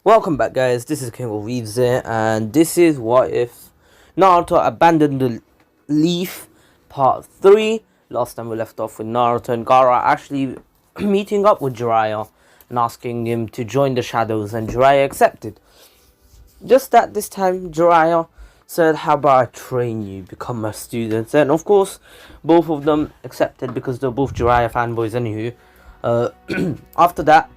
Welcome back, guys. This is THEKINGofWEEBS here, and this is What If Naruto Abandoned the Leaf Part 3. Last time we left off with Naruto and Gaara actually meeting up with Jiraiya and asking him to join the shadows, and Jiraiya accepted. Just that this time, Jiraiya said, "How about I train you, become my students?" And of course, both of them accepted because they're both Jiraiya fanboys anywho. After that,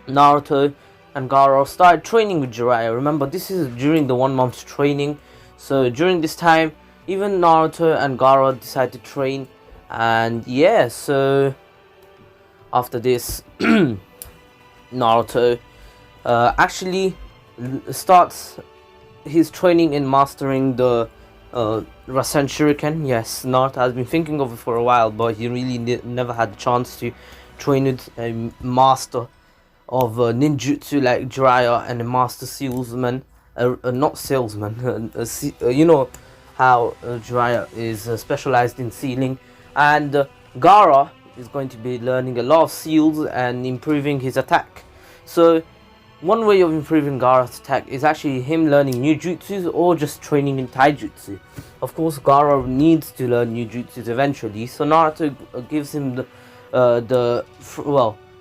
Naruto and Gaara started training with Jiraiya. Remember, this is during the 1 month training. So during this time, even Naruto and Gaara decided to train. And yeah, so after this, Naruto actually starts his training in mastering the Rasen Shuriken. Yes, Naruto has been thinking of it for a while, but he really never had the chance to train with a master of ninjutsu like Jiraiya and a master salesman, not salesman, you know how Jiraiya is specialized in sealing, and Gaara is going to be learning a lot of seals and improving his attack. So one way of improving Gaara's attack is actually him learning new jutsus or just training in taijutsu. Of course, Gaara needs to learn new jutsus eventually, so Naruto gives him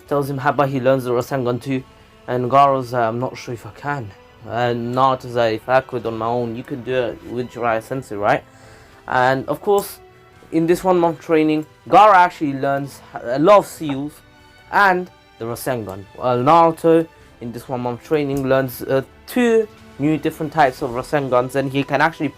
tells him how about he learns the Rasengan too, and Gaara's I'm not sure if I can, and Naruto's if I could on my own, you could do it with Jiraiya Sensei, right? And of course, in this 1 month training, Gaara actually learns a lot of seals and the Rasengan, while Naruto in this 1 month training learns 2 new different types of Rasengans, and he can actually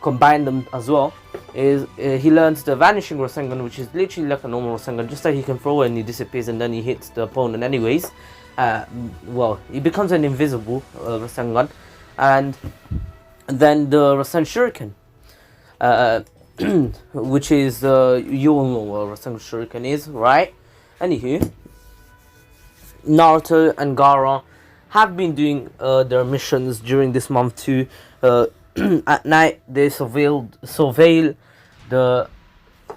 combine them as well. He learns the Vanishing Resentment, which is literally like a normal Rasengan, just that he can throw it and he disappears and then he hits the opponent anyways. He becomes an invisible Rasengan. And then the Rasen Shuriken, which is, you all know what Rasen Shuriken is, right? Anywho, Naruto and Gaara have been doing their missions during this month too. At night, they surveil the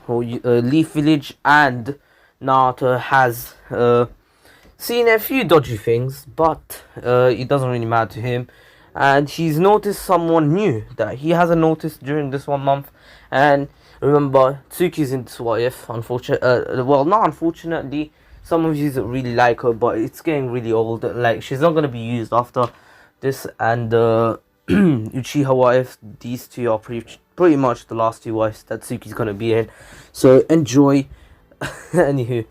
Leaf Village, and Naruto has seen a few dodgy things, but it doesn't really matter to him. And he's noticed someone new that he hasn't noticed during this 1 month. And remember, Tsuki's in this What If. Not unfortunately. Some of you really like her, but it's getting really old. Like, she's not going to be used after this. And Uchiha What If, these two are pretty much the last 2 wives that Tsuki's going to be in. So, enjoy. Anywho,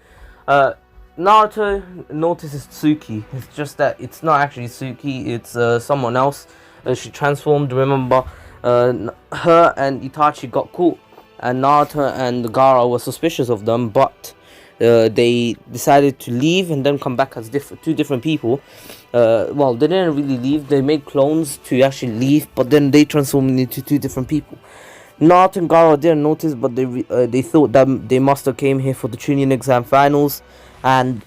Naruto notices Tsuki. It's just that it's not actually Tsuki, it's someone else. She transformed, remember, her and Itachi got caught. And Naruto and Gaara were suspicious of them, but they decided to leave and then come back as 2 different people. They didn't really leave. They made clones to actually leave, but then they transformed into 2 different people. Naruto and Gaara didn't notice, but they thought that they must have came here for the Chunin exam finals, and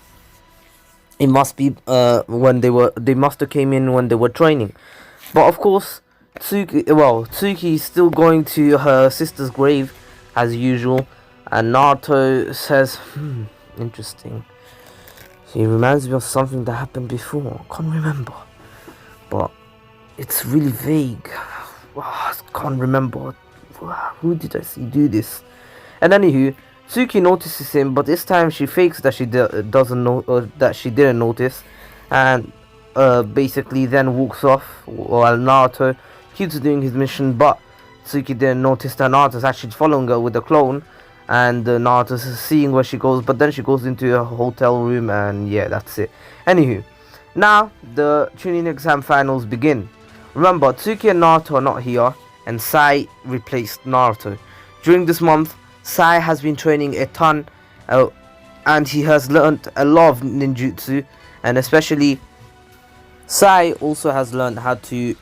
it must be they must have came in when they were training. But of course, Tsuki is still going to her sister's grave as usual. And Naruto says, interesting. He reminds me of something that happened before. I can't remember. But it's really vague. I can't remember. Who did I see do this? And anywho, Tsuki notices him, but this time she fakes that she doesn't know, that she didn't notice. And basically then walks off while Naruto keeps doing his mission. But Tsuki didn't notice that Naruto's actually following her with the clone. And Naruto's seeing where she goes, but then she goes into a hotel room, and yeah, that's it. Anywho, now the Chunin exam finals begin. Remember, Tsuki and Naruto are not here, and Sai replaced Naruto. During this month, Sai has been training a ton, and he has learned a lot of ninjutsu, and especially Sai also has learned how to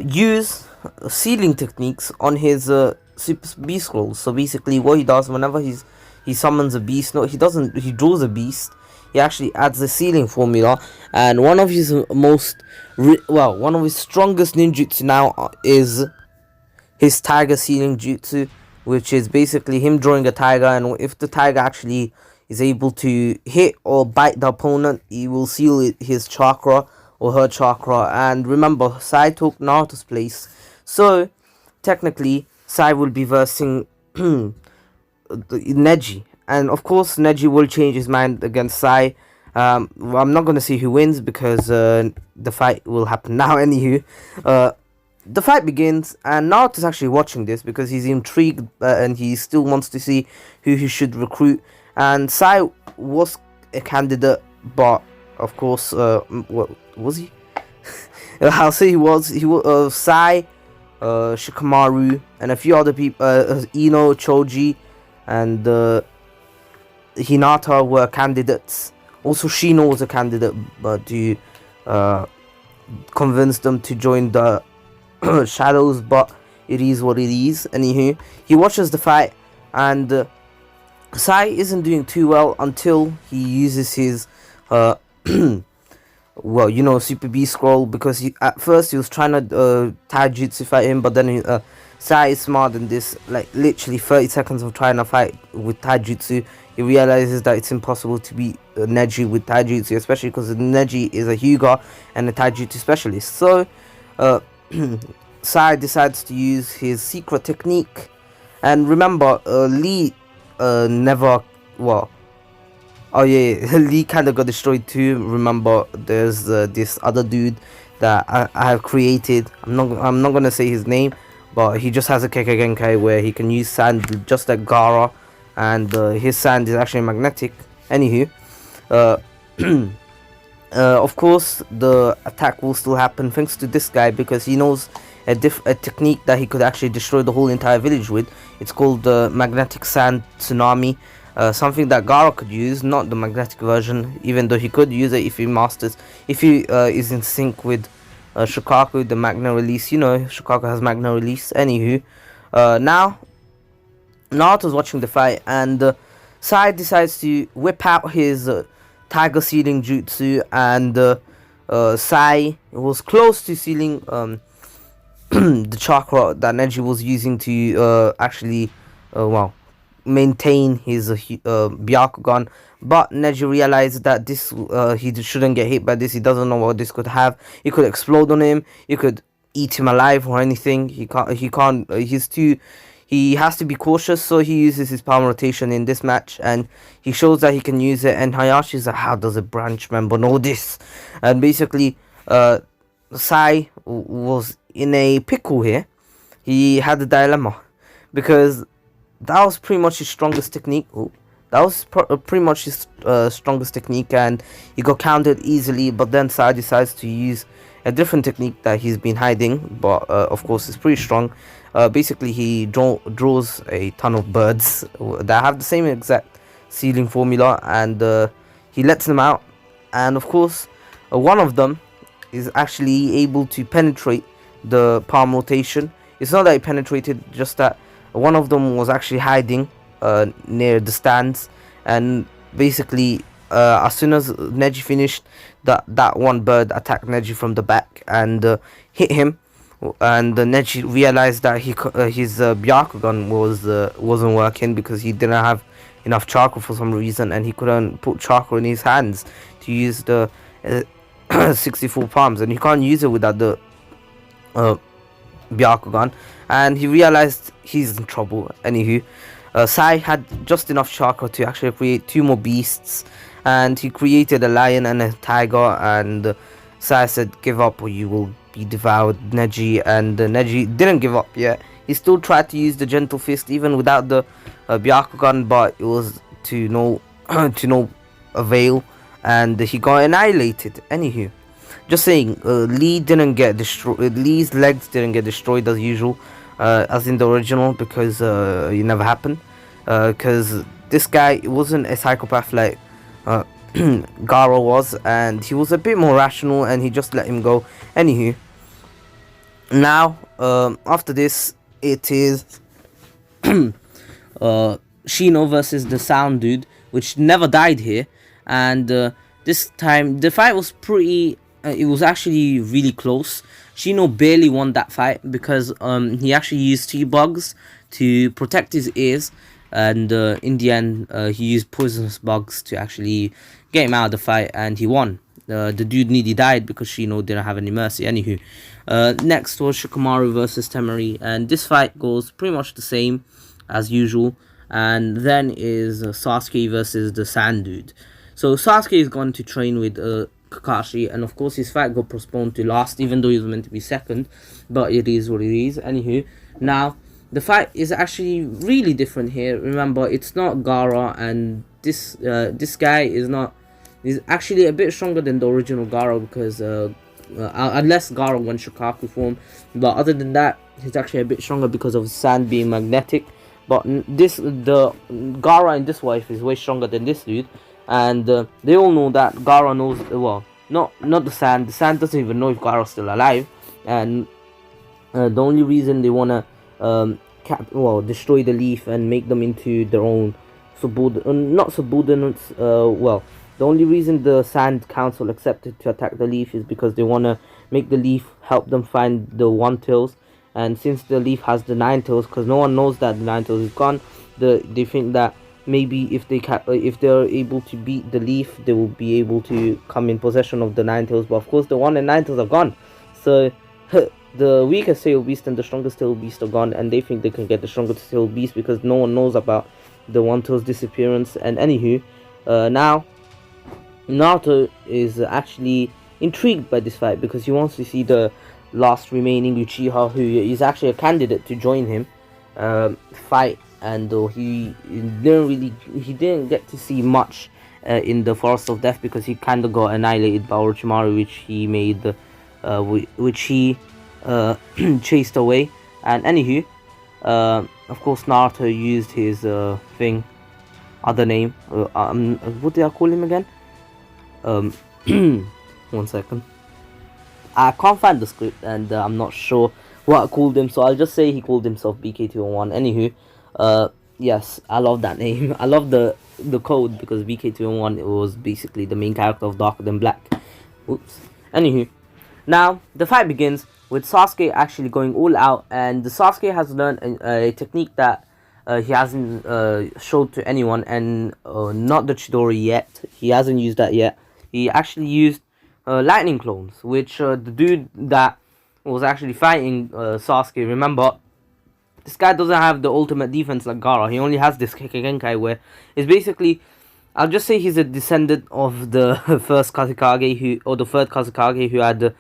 use sealing techniques on his Super Beast Scrolls. So basically what he does whenever he summons a beast, he draws a beast, he actually adds a sealing formula, and one of his strongest ninjutsu now is his tiger sealing jutsu, which is basically him drawing a tiger, and if the tiger actually is able to hit or bite the opponent, he will seal his chakra or her chakra. And remember, Sai took Naruto's place, so technically Sai will be versing Neji, and of course Neji will change his mind against Sai. Well, I'm not gonna say who wins because the fight will happen now. Anywho, the fight begins, and Naruto's actually watching this because he's intrigued and he still wants to see who he should recruit. And Sai was a candidate, but of course, what was he? I'll say he was. He was Sai, Shakumaru, and a few other people. Ino, Choji, and Hinata were candidates. Also, Shino was a candidate, but to convince them to join the shadows. But it is what it is. Anywho, he watches the fight, and Sai isn't doing too well until he uses his well, you know, Super B scroll, because at first he was trying to taijutsu fight him, but then Sai is smart than this. Like literally 30 seconds of trying to fight with taijutsu, he realizes that it's impossible to beat Neji with taijutsu, especially because Neji is a Hyuga and a taijutsu specialist. So Sai decides to use his secret technique. And remember, Lee never, well, oh yeah, Lee kind of got destroyed too. Remember, there's this other dude that I have created. I'm not gonna say his name, but he just has a Kekkei Genkai where he can use sand just like Gaara, and his sand is actually magnetic. Anywho, of course the attack will still happen thanks to this guy, because he knows a technique that he could actually destroy the whole entire village with. It's called the magnetic sand Tsunami. Something that Gaara could use, not the magnetic version, even though he could use it if he masters, if he is in sync with Shukaku, the Magna Release. You know, Shukaku has Magna Release. Anywho, now Naruto's watching the fight, and Sai decides to whip out his Tiger Sealing Jutsu, and Sai was close to sealing the chakra that Neji was using to actually, well, maintain his Byakugan. But Neji realized that this he shouldn't get hit by this. He doesn't know what this could have. It could explode on him. It could eat him alive or anything. He can't. He has to be cautious. So he uses his palm rotation in this match, and he shows that he can use it. And Hayashi's like, how does a branch member know this? And basically, Sai was in a pickle here. He had a dilemma, because that was pretty much his strongest technique. That was pretty much his strongest technique, and he got countered easily. But then Sai decides to use a different technique that he's been hiding, but of course it's pretty strong. Basically, he draws a ton of birds that have the same exact sealing formula, and he lets them out. And of course, one of them is actually able to penetrate the palm rotation. It's not that it penetrated, just that one of them was actually hiding near the stands, and basically as soon as Neji finished, that one bird attacked Neji from the back and hit him, and Neji realized that his Byakugan wasn't working, because he didn't have enough chakra for some reason, and he couldn't put chakra in his hands to use the 64 palms, and he can't use it without the Byakugan. And he realized he's in trouble. Anywho, Sai had just enough chakra to actually create two more beasts, and he created a lion and a tiger, and Sai said, give up or you will be devoured, Neji. And Neji didn't give up yet. He still tried to use the gentle fist even without the Byakugan, but it was to no avail, and he got annihilated. Anywho, just saying, Lee didn't get destroyed. Lee's legs didn't get destroyed as usual, as in the original, because it never happened. Because this guy wasn't a psychopath like Gaara was, and he was a bit more rational, and he just let him go. Anywho, now after this, it is Shino versus the Sound Dude, which never died here, and this time the fight was pretty. It was actually really close. Shino barely won that fight because he actually used T-Bugs to protect his ears, and in the end he used poisonous bugs to actually get him out of the fight, and he won. The dude nearly died because Shino didn't have any mercy. Anywho, next was Shakumaru versus Tamari, and this fight goes pretty much the same as usual. And then is Sasuke versus the Sand Dude. So Sasuke is going to train with Kakashi, and of course his fight got postponed to last, even though he was meant to be second, but it is what it is. Anywho, now the fight is actually really different here. Remember, it's not Gaara, and this guy is actually a bit stronger than the original Gaara, because unless Gaara went Shikaku form, but other than that, he's actually a bit stronger because of sand being magnetic. But the Gaara in this wife is way stronger than this dude, and they all know that. Gaara knows, well, not the sand. The sand doesn't even know if Gaara's still alive, and the only reason they wanna destroy the leaf and make them into their own not subordinates. Well, the only reason the Sand Council accepted to attack the leaf is because they wanna make the leaf help them find the One Tails. And since the leaf has the Nine Tails, because no one knows that the Nine Tails is gone, they think that maybe if they're able to beat the leaf, they will be able to come in possession of the Nine Tails. But of course, the One and Nine Tails are gone, so the weakest tail beast and the strongest tail beast are gone, and they think they can get the strongest tail beast because no one knows about the One Tail's disappearance. And anywho, now Naruto is actually intrigued by this fight because he wants to see the last remaining Uchiha, who is actually a candidate to join him, fight. And he didn't get to see much in the Forest of Death because he kind of got annihilated by Orochimaru, which he chased away. And anywho, of course Naruto used his other name. What did I call him again? 1 second. I can't find the script, and I'm not sure what I called him, so I'll just say he called himself BK201. Anywho, yes, I love that name. I love the code because BK201 was basically the main character of Darker Than Black. Oops. Anywho, now the fight begins with Sasuke actually going all out, and the Sasuke has learned a technique that he hasn't showed to anyone, and not the Chidori yet. He hasn't used that yet. He actually used lightning clones, which the dude that was actually fighting Sasuke, remember, this guy doesn't have the ultimate defense like Gaara. He only has this Kekkei, where it's basically, I'll just say he's a descendant of the first Kazekage, or the third Kazekage, who had the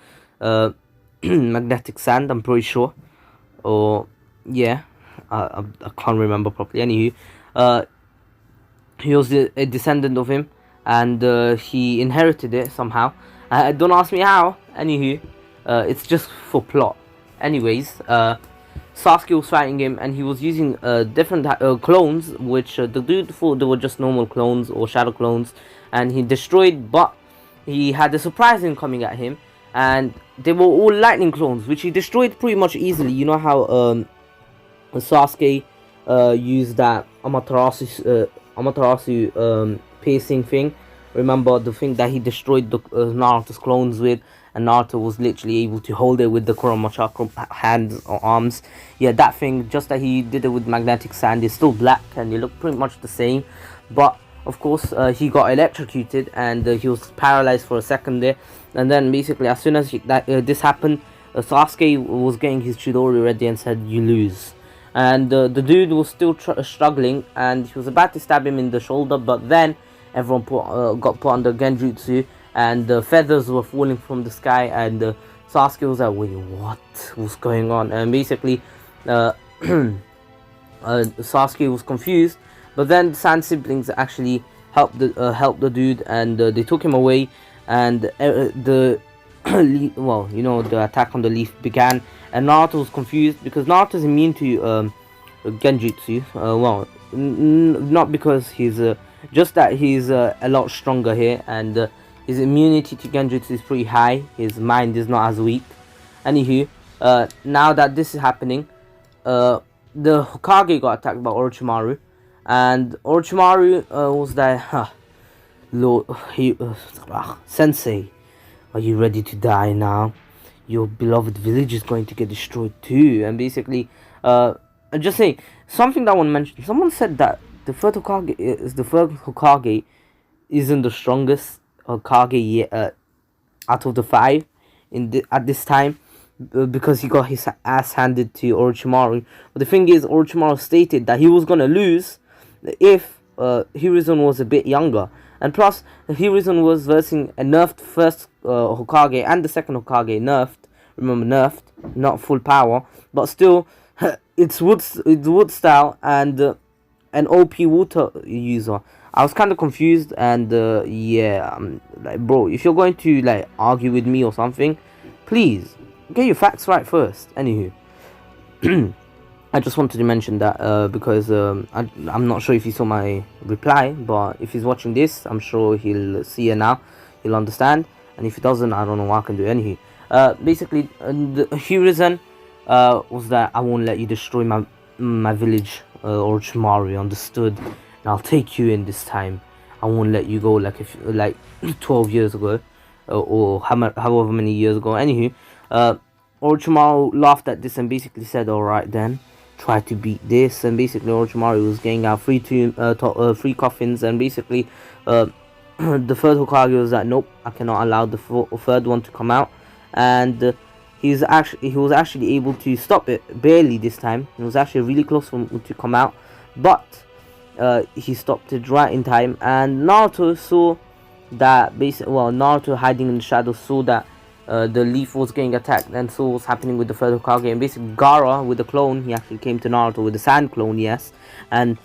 magnetic sand, I'm pretty sure. Or yeah, I can't remember properly. Anywho, he was a descendant of him, and he inherited it somehow. Don't ask me how. Anywho, it's just for plot. Anyways, Sasuke was fighting him, and he was using different clones, which the dude thought they were just normal clones or shadow clones, and he destroyed. But he had a surprise in coming at him, and they were all lightning clones, which he destroyed pretty much easily. You know how Sasuke used that Amaterasu piercing thing. Remember the thing that he destroyed the Naruto's clones with, and Naruto was literally able to hold it with the Kurama Chakra hands or arms. Yeah, that thing, just that he did it with magnetic sand, is still black and they look pretty much the same. But of course he got electrocuted, and he was paralyzed for a second there. And then basically as soon as this happened, Sasuke was getting his Chidori ready and said, "You lose." And the dude was still struggling, and he was about to stab him in the shoulder, but then everyone got put under Genjutsu, and the feathers were falling from the sky, and Sasuke was like, "Wait, what was going on?" And basically Sasuke was confused, but then the Sand siblings actually helped the dude, and they took him away, and the the attack on the leaf began, and Naruto was confused because Naruto is immune to Genjutsu. Not because he's just that he's a lot stronger here, and his immunity to Genjutsu is pretty high. His mind is not as weak. Anywho, now that this is happening, the Hokage got attacked by Orochimaru, and Orochimaru was like, Lord, Sensei, are you ready to die now? Your beloved village is going to get destroyed too. And basically, just saying something that I want to mention. Someone said that the third Hokage isn't the strongest Hokage yet, out of the five at this time, because he got his ass handed to Orochimaru. But the thing is, Orochimaru stated that he was gonna lose if Hiruzen was a bit younger, and plus Hiruzen was versing a nerfed first Hokage and the second Hokage nerfed. Remember, nerfed, not full power, but still, it's wood style and an OP water user. I was kind of confused, and yeah, like, bro, if you're going to like argue with me or something, please get your facts right first. Anywho, I just wanted to mention that because I'm not sure if he saw my reply, but if he's watching this, I'm sure he'll see it now. He'll understand, and if he doesn't, I don't know what I can do. Anywho, basically, the Hiruzen was that I won't let you destroy my village, Orochimaru, understood? And I'll take you in this time. I won't let you go like 12 years ago, or however many years ago. Anywho, Orochimaru laughed at this and basically said, "Alright then, try to beat this." And basically Orochimaru was getting out three coffins, and basically the third Hokage was like, "Nope, I cannot allow the third one to come out." And he was actually able to stop it, barely this time. It was actually really close for him to come out, but he stopped it right in time. And Naruto saw that Naruto, hiding in the shadows, saw that the leaf was getting attacked and saw what's happening with the third Hokage. And basically Gaara, with the clone, he actually came to Naruto with the sand clone, yes. And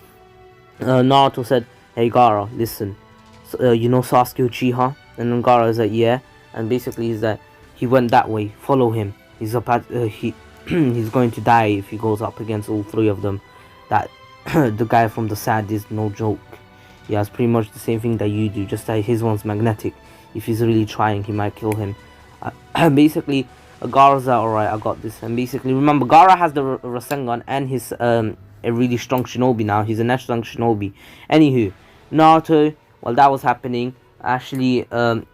Naruto said, "Hey Gaara, listen, you know Sasuke Uchiha?" And then Gaara is like, "Yeah." And basically he's like, "He went that way, follow him. He's he's going to die if he goes up against all three of them. That the guy from the sand is no joke. He has pretty much the same thing that you do, just that his one's magnetic. If he's really trying, he might kill him." Basically, Gaara's like, "Alright, I got this." And basically, remember, Gaara has the Rasengan, and he's a really strong shinobi now. He's a national shinobi. Anywho, Naruto, while that was happening, actually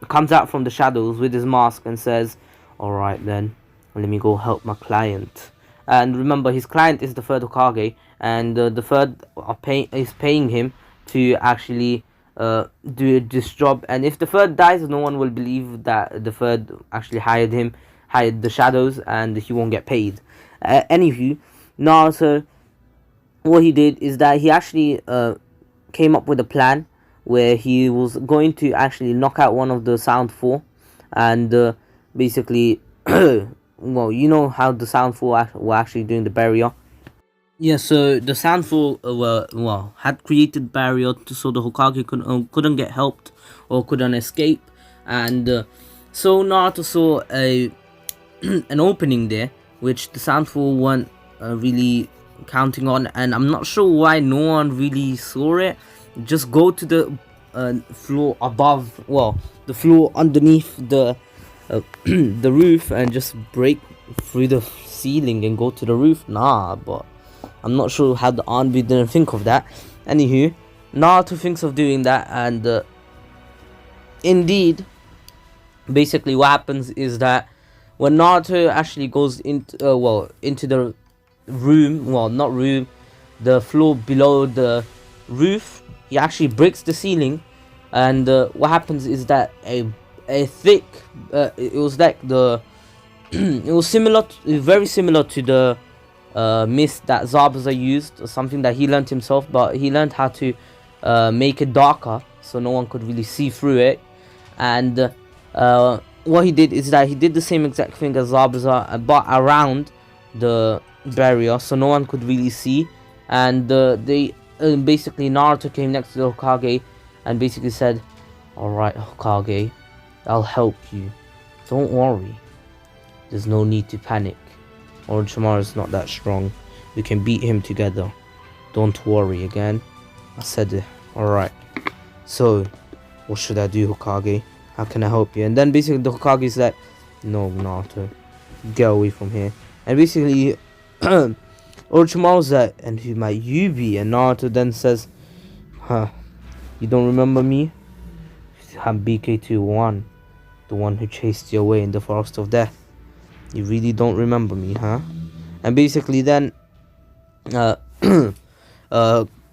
comes out from the shadows with his mask and says, "Alright then, let me go help my client." And remember, his client is the third Hokage, and the third is paying him to actually do this job. And if the third dies, no one will believe that the third actually hired the shadows, and he won't get paid. Anywho, Naruto, what he did is that he actually came up with a plan where he was going to actually knock out one of the Sound Four, and basically, well, you know how the Sound Four were actually doing the barrier. Yeah, so the Sound Four had created barrier so the Hokage couldn't get helped or couldn't escape, and so Naruto saw an opening there, which the Sound Four weren't really counting on, and I'm not sure why no one really saw it. Just go to the floor above, the floor underneath the the roof, and just break through the ceiling and go to the roof. Nah, but I'm not sure how the army didn't think of that. Anywho, Naruto thinks of doing that, and indeed, basically what happens is that when Naruto actually goes into the room, not room, the floor below the roof, he actually breaks the ceiling, and what happens is that a thick it was like the it was very similar to the mist that Zabuza used, or something that he learned himself, but he learned how to make it darker so no one could really see through it. And what he did is that he did the same exact thing as Zabuza, but around the barrier so no one could really see. And they basically, Naruto came next to the Hokage and basically said, "Alright Hokage, I'll help you. Don't worry. There's no need to panic. Orochimaru's not that strong. We can beat him together. Don't worry." Again, I said it. "Alright. So, what should I do, Hokage? How can I help you?" And then basically the Hokage is like, "No, Naruto. Get away from here." And basically, Orochimaru's like, "And who might you be?" And Naruto then says, "You don't remember me? I'm BK21, the one who chased you away in the forest of death. You really don't remember me, huh?" And basically then Uh,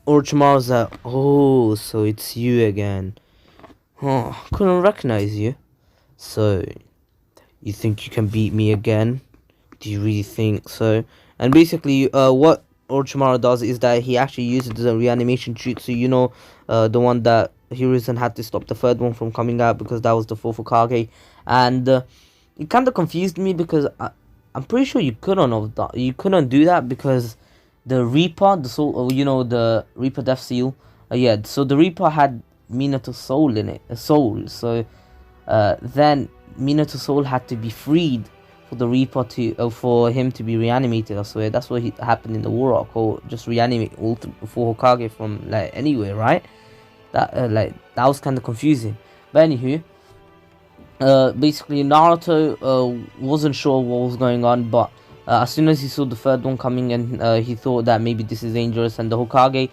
Orochimaru's like, oh, so it's you again. Huh, couldn't recognize you. So, you think you can beat me again? Do you really think so? And basically, what Orochimaru does is that he actually uses the reanimation jutsu, the one that Hiruzen had to stop the third one from coming out because that was the fourth Hokage. And it kind of confused me because I'm pretty sure you couldn't do that because the Reaper, the soul, the Reaper Death Seal. Yeah, so the Reaper had Minato's soul in it, a soul. So then Minato's soul had to be freed for the Reaper to for him to be reanimated. I swear that's what happened in the War Arc, or just reanimate all four Hokage from like anywhere, right? That that was kind of confusing. But anywho, basically Naruto wasn't sure what was going on, but as soon as he saw the third one coming in, he thought that maybe this is dangerous, and the Hokage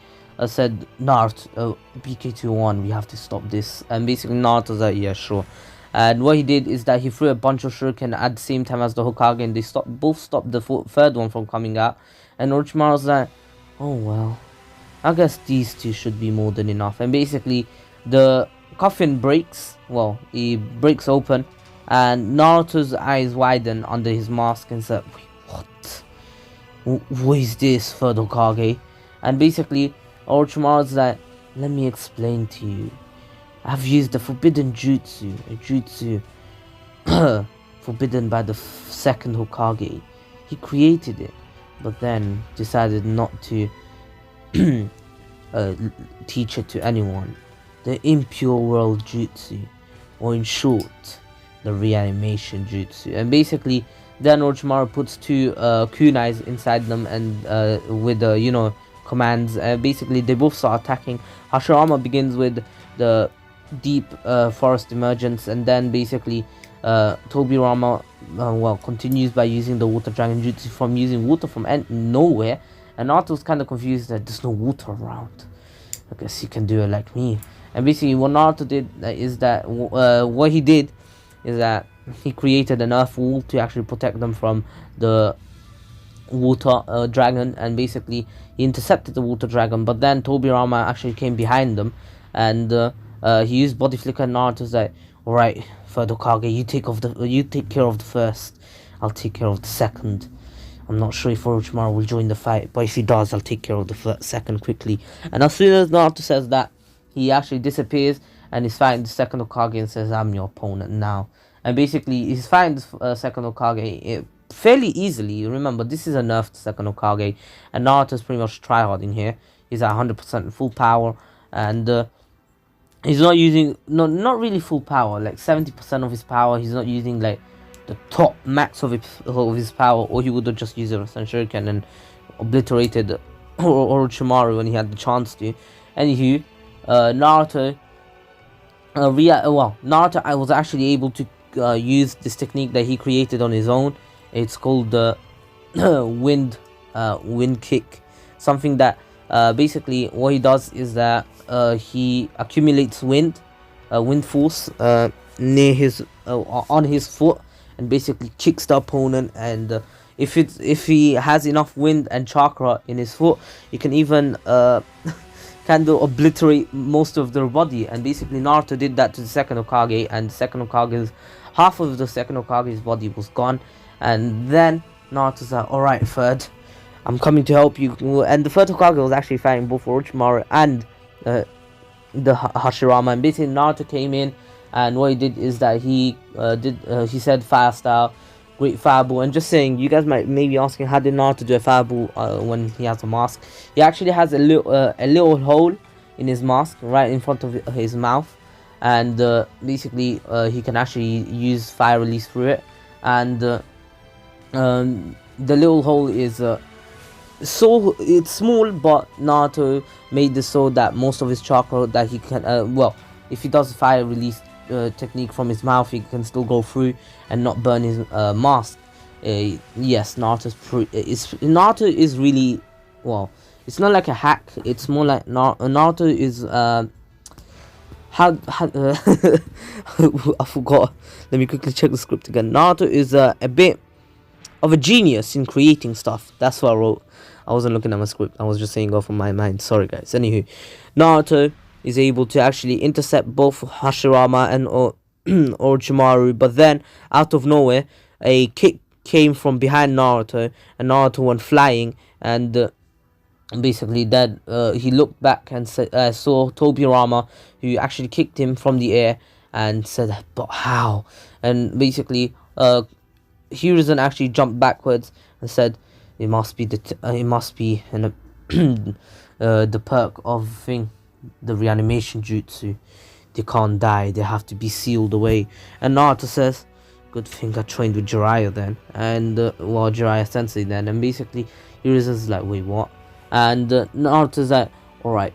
said, Naruto, BK21, we have to stop this. And basically Naruto's like, yeah, sure. And what he did is that he threw a bunch of shuriken at the same time as the Hokage, and they both stopped the third one from coming out. And Orochimaru's like, oh well, I guess these two should be more than enough. And basically the coffin breaks, well, he breaks open, and Naruto's eyes widen under his mask and said, wait, what is this, third Hokage? And basically Orochimaru's like, let me explain to you. I've used a forbidden jutsu, a jutsu forbidden by the second Hokage. He created it, but then decided not to teach it to anyone. The impure world jutsu, or in short, the reanimation jutsu. And basically, then Orochimaru puts two kunais inside them, and with the commands. Basically, they both start attacking. Hashirama begins with the deep forest emergence, and then basically Tobirama continues by using the water dragon jutsu from using water from nowhere, and Naruto's kind of confused that there's no water around. I guess he can do it like me. And basically what Naruto did is that what he did is that he created an earth wall to actually protect them from the water dragon, and basically he intercepted the water dragon, but then Tobirama actually came behind them, and he used body flicker, and Naruto's like, alright, third Hokage, you take care of the first, I'll take care of the second. I'm not sure if Orochimaru will join the fight, but if he does, I'll take care of the second quickly. And as soon as Naruto says that, he actually disappears and he's fighting the second Hokage and says, I'm your opponent now. And basically he's fighting the second Hokage fairly easily. Remember, this is a nerfed second Hokage, and Naruto's pretty much tryharding here. He's at 100% full power, and he's not using, not really full power, like 70% of his power. He's not using like the top max of his power, or he would have just used a Shuriken and obliterated Orochimaru when he had the chance to. Anywho, Naruto Naruto was actually able to use this technique that he created on his own. It's called the wind kick. Something that basically what he does is that he accumulates wind force near his on his foot, and basically kicks the opponent. And if he has enough wind and chakra in his foot, he can even kind of obliterate most of their body. And basically Naruto did that to the second Hokage, and half of the second Hokage's body was gone. And then Naruto's like, alright third, I'm coming to help you. And the third Hokage was actually fighting both Orochimaru and the Hashirama. And basically Naruto came in, and what he did is that he said fire style, great fireball. And just saying, you guys might maybe asking, how did Naruto do a fireball when he has a mask? He actually has a little hole in his mask right in front of his mouth, and basically he can actually use fire release through it. And the little hole is so it's small, but Naruto made this so that most of his chakra that he can if he does fire release technique from his mouth, he can still go through and not burn his mask. Yes, Naruto is really, well, it's not like a hack, it's more like Naruto is I forgot, let me quickly check the script again. Naruto is a bit of a genius in creating stuff. That's what I wrote. I wasn't looking at my script. I was just saying off of my mind. Sorry, guys. Anywho, Naruto is able to actually intercept both Hashirama and Orochimaru, but then out of nowhere, a kick came from behind Naruto, and Naruto went flying, and basically that he looked back and saw Tobirama, who actually kicked him from the air, and said, "But how?" And basically, Hiruzen actually jumped backwards and said, "It must be the perk of the reanimation jutsu. They can't die. They have to be sealed away." And Naruto says, "Good thing I trained with Jiraiya then, and Jiraiya Sensei then." And basically, Hiruzen's like, "Wait, what?" And Naruto's like, "Alright,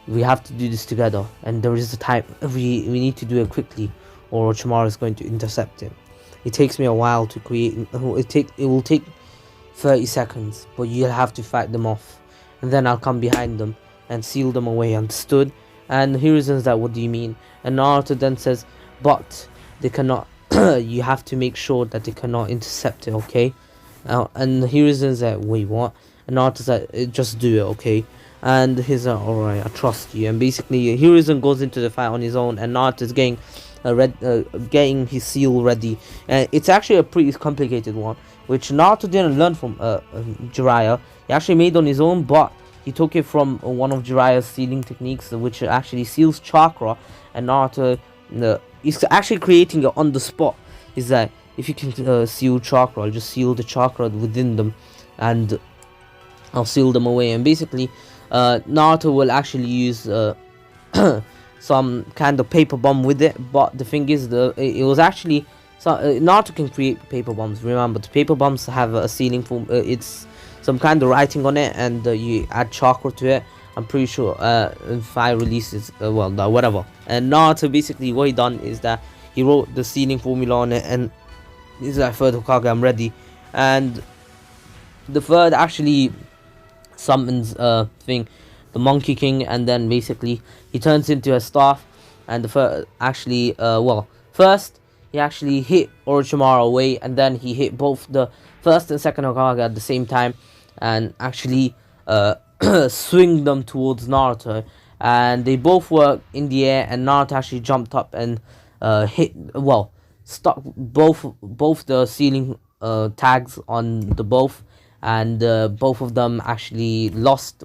we have to do this together, and there is a time, we need to do it quickly, or Orochimaru is going to intercept him. It takes me a while to create, it will take 30 seconds, but you'll have to fight them off, and then I'll come behind them and seal them away, understood?" And Hiruzen's like, "What do you mean?" And Naruto then says, "But they cannot, you have to make sure that they cannot intercept it, okay?" And Hiruzen's like, "Wait, what?" And Naruto's like, "Just do it, okay?" And he's like, "Alright, I trust you." And basically, Hiruzen goes into the fight on his own, and Naruto's getting getting his seal ready. And it's actually a pretty complicated one, which Naruto didn't learn from Jiraiya. He actually made on his own, but he took it from one of Jiraiya's sealing techniques, which actually seals chakra. And Naruto is actually creating it on the spot. He's like, "If you can seal chakra, I'll just seal the chakra within them, and I'll seal them away." And basically, Naruto will actually use some kind of paper bomb with it. But the thing is, it was actually Naruto can create paper bombs. Remember, the paper bombs have a sealing form. It's some kind of writing on it, and you add chakra to it. I'm pretty sure if I release it, whatever. And Naruto, basically what he done is that he wrote the sealing formula on it, and he's like, "Third Hokage, I'm ready." And the third actually summons the Monkey King, and then basically he turns into a staff. And the third actually first he actually hit Orochimaru away, and then he hit both the first and second Hokage at the same time, and actually swing them towards Naruto, and they both were in the air, and Naruto actually jumped up and stuck both the ceiling tags on the both, and both of them actually lost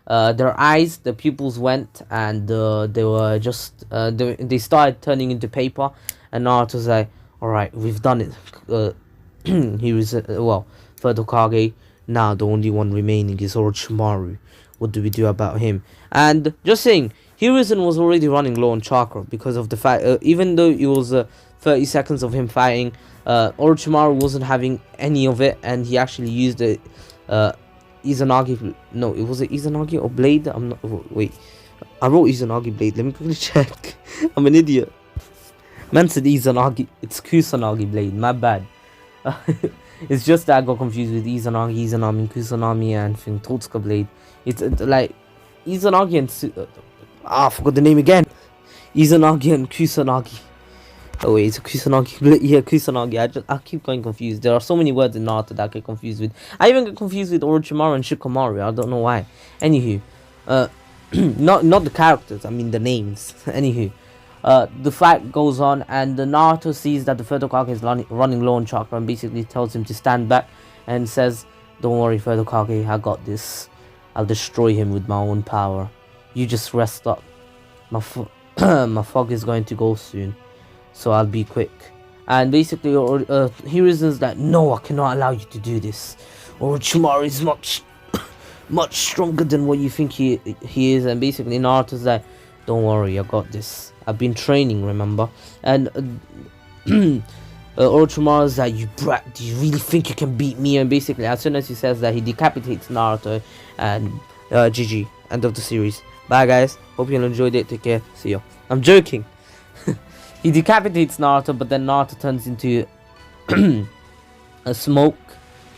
their eyes, the pupils went, and they were just they started turning into paper. And Naruto's like, "Alright, we've done it." He was third Hokage. Now the only one remaining is Orochimaru. What do we do about him? And just saying, Hiruzen was already running low on chakra because of the fact, even though it was 30 seconds of him fighting, Orochimaru wasn't having any of it, and he actually used it. Izanagi, no, it was Izanagi or blade. I'm not. Wait, I wrote Izanagi blade. Let me quickly check. I'm an idiot. Man said Izanagi. It's Kusanagi blade. My bad. It's just that I got confused with Izanagi, Izanami, Kusanami, and Totsuka blade. It's like Izanagi and I forgot the name again. Izanagi and Kusanagi. Oh wait, it's Kusanagi. Yeah, Kusanagi. I keep getting confused. There are so many words in Naruto that I get confused with. I even get confused with Orochimaru and Shikamaru. I don't know why. Anywho, not the characters. I mean the names. Anywho, the fight goes on, and the Naruto sees that the third Hokage is running low on chakra, and basically tells him to stand back, and says, "Don't worry, third Hokage. I got this. I'll destroy him with my own power. You just rest up. My fog is going to go soon, so I'll be quick." And basically Hiruzen's like, "No, I cannot allow you to do this. Orochimaru is much stronger than what you think he is." And basically Naruto's like, "Don't worry, I got this. I've been training, remember?" And Orochimaru's like, "You brat, do you really think you can beat me?" And basically as soon as he says that, he decapitates Naruto, and GG, end of the series. Bye guys, hope you enjoyed it. Take care, see ya. I'm joking. He decapitates Naruto, but then Naruto turns into a smoke.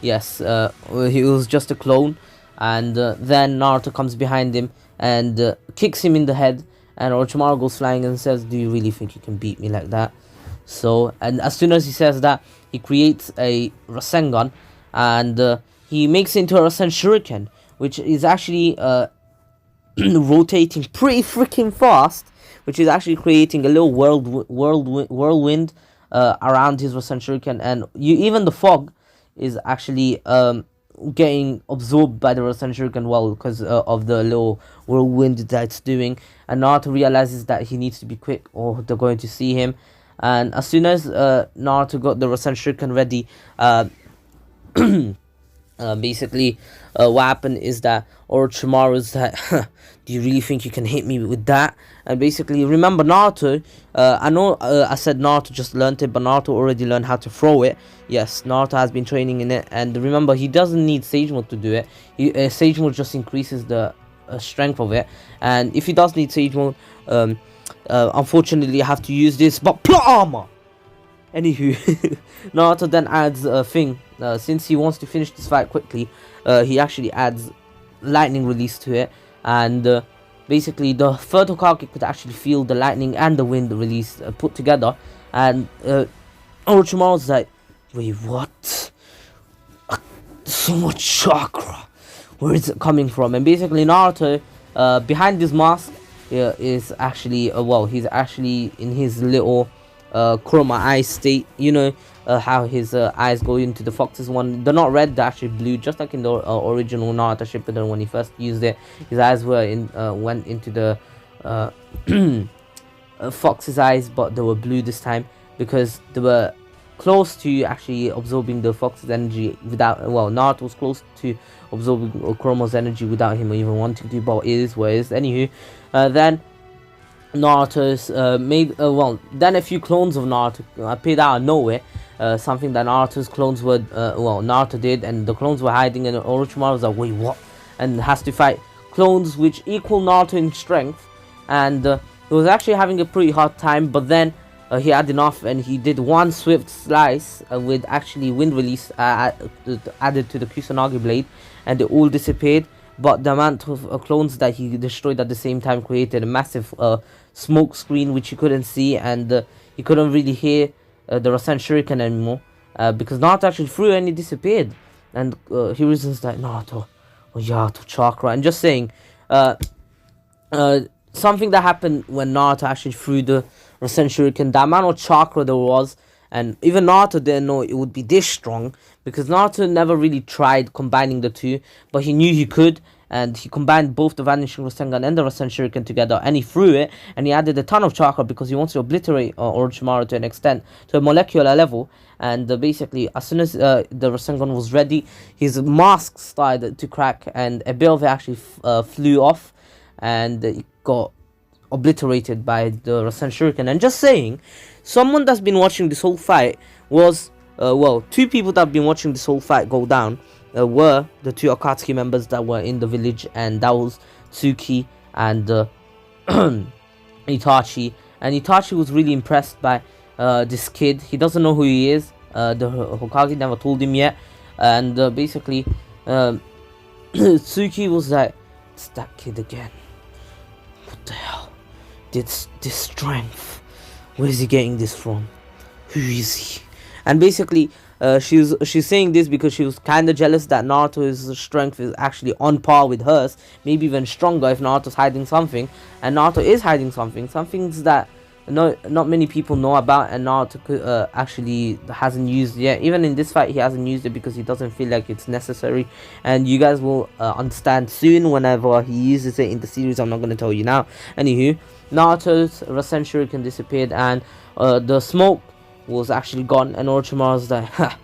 Yes, he was just a clone. And then Naruto comes behind him and kicks him in the head. And Orochimaru goes flying and says, "Do you really think you can beat me like that?" So, and as soon as he says that, he creates a Rasengan, and he makes it into a Rasen Shuriken, which is actually rotating pretty freaking fast, which is actually creating a little whirlwind around his Rasen Shuriken, and even the fog is actually getting absorbed by the Rasen Shuriken well, because of the little whirlwind that it's doing. And Naruto realizes that he needs to be quick or they're going to see him. And as soon as Naruto got the Rasen Shuriken ready, basically what happened is that Orochimaru's like, do you really think you can hit me with that? And basically, remember Naruto, I know I said Naruto just learned it, but Naruto already learned how to throw it. Yes, Naruto has been training in it, and remember, he doesn't need Sage Mode to do it. Sage Mode just increases the strength of it, and if he does need Sage Mode, unfortunately you have to use this, but plot armor! Anywho, Naruto then adds a thing, since he wants to finish this fight quickly, he actually adds lightning release to it, and basically the third Hokage could actually feel the lightning and the wind release put together, and Orochimaru's like, wait, what? So much chakra, where is it coming from? And basically Naruto, behind this mask, is actually, well, he's actually in his little chroma eye state, you know, how his eyes go into the Fox's one. They're not red, they're actually blue, just like in the original Naruto Shippuden when he first used it. His eyes were went into the Fox's eyes, but they were blue this time because they were close to actually absorbing the Fox's energy without, well, Naruto was close to absorbing Chroma's energy without him even wanting to, but it is what it is. Anywho, then Naruto's made, well, then a few clones of Naruto appeared out of nowhere, something that Naruto's clones were, well, Naruto did, and the clones were hiding, and Orochimaru was like, wait, what? And has to fight clones which equal Naruto in strength, and he was actually having a pretty hard time, but then he had enough, and he did one swift slice with actually wind release added to the Kusanagi blade, and they all disappeared. But the amount of clones that he destroyed at the same time created a massive smoke screen which he couldn't see, and he couldn't really hear the Rasen Shuriken anymore, because Naruto actually threw it and he disappeared. And he was just like, Naruto, Oyato chakra. And just saying, something that happened when Naruto actually threw the Rasen Shuriken, the amount of chakra there was, and even Naruto didn't know it would be this strong, because Naruto never really tried combining the two, but he knew he could, and he combined both the Vanishing Resentment and the Rasen Shuriken together, and he threw it, and he added a ton of chakra because he wants to obliterate Orochimaru to an extent, to a molecular level. And basically, as soon as the Rasengan was ready, his mask started to crack, and a bit of it actually flew off, and it got obliterated by the Rasen Shuriken. And just saying, someone that's been watching this whole fight was, well, two people that have been watching this whole fight go down were the two Akatsuki members that were in the village, and that was Tsuki and Itachi. And Itachi was really impressed by this kid. He doesn't know who he is. The Hokage never told him yet. And basically, Tsuki was like, it's that kid again. What the hell? This strength. Where is he getting this from? Who is he? And basically, she's saying this because she was kind of jealous that Naruto's strength is actually on par with hers, maybe even stronger if Naruto's hiding something. And Naruto is hiding something, some things that not many people know about, and Naruto actually hasn't used yet. Even in this fight, he hasn't used it because he doesn't feel like it's necessary. And you guys will understand soon whenever he uses it in the series. I'm not going to tell you now. Anywho, Naruto's Rasen Shuriken disappeared, and the smoke was actually gone, and Orochimaru was like, ha,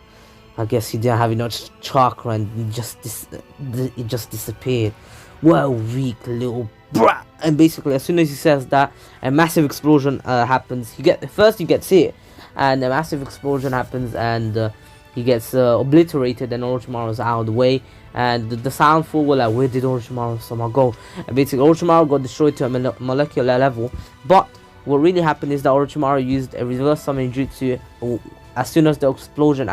I guess he didn't have enough chakra, and it just disappeared. What a weak little brat. And basically, as soon as he says that, a massive explosion happens. First he gets hit, and a massive explosion happens, and he gets obliterated, and Orochimaru is out of the way. And the sound fall were like, where did Orochimaru somehow go? And basically, Orochimaru got destroyed to a molecular level. But what really happened is that Orochimaru used a reverse summon jutsu as soon as the explosion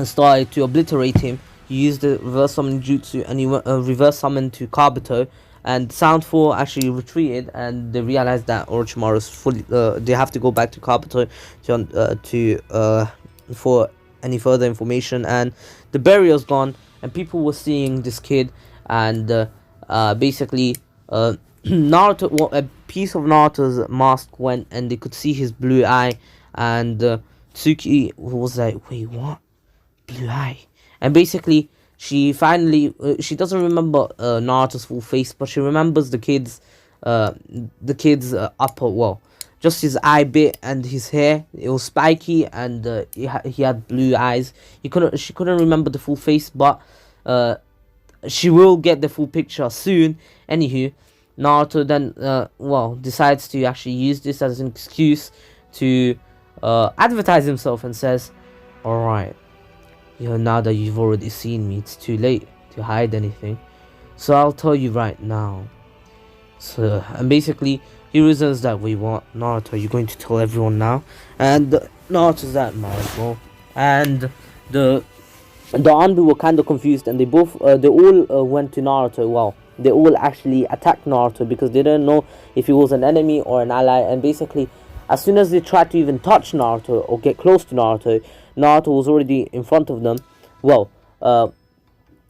started to obliterate him. He used the reverse summon jutsu, and he reverse summoned to Kabuto, and Soundfall actually retreated, and they realized that Orochimaru is fully. They have to go back to Kabuto for any further information, and the barrier's gone, and people were seeing this kid, and basically Naruto, well, a piece of Naruto's mask went, and they could see his blue eye, and Tsuki was like, wait, what? Blue eye? And basically she finally she doesn't remember Naruto's full face, but she remembers the kid's upper, well, just his eye bit and his hair. It was spiky, and he had blue eyes. She couldn't remember the full face, but she will get the full picture soon. Anywho, Naruto then decides to actually use this as an excuse to advertise himself, and says, alright, now that you've already seen me, it's too late to hide anything, so I'll tell you right now. So, and basically he reasons that, wait, what, Naruto, are you going to tell everyone now? And Naruto's that, might as well. And the Anbu were kind of confused, and they all went to Naruto. Well, they all actually attacked Naruto because they didn't know if he was an enemy or an ally. And basically, as soon as they tried to even touch Naruto or get close to Naruto, Naruto was already in front of them. Well,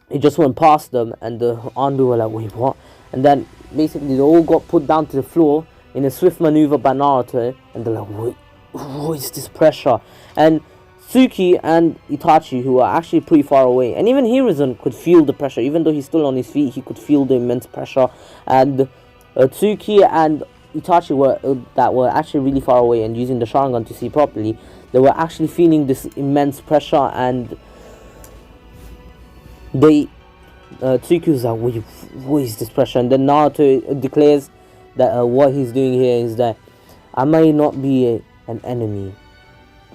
he just went past them, and the Anbu were like, wait, what? And then basically they all got put down to the floor in a swift maneuver by Naruto, and they're like, wait, what is this pressure? And Tsuki and Itachi, who are actually pretty far away, and even Hiruzen could feel the pressure. Even though he's still on his feet, he could feel the immense pressure. And Tsuki and Itachi were actually really far away and using the Sharingan to see properly. They were actually feeling this immense pressure, and Tsuki was like, what is this pressure? And then Naruto declares that what he's doing here is that I may not be an enemy,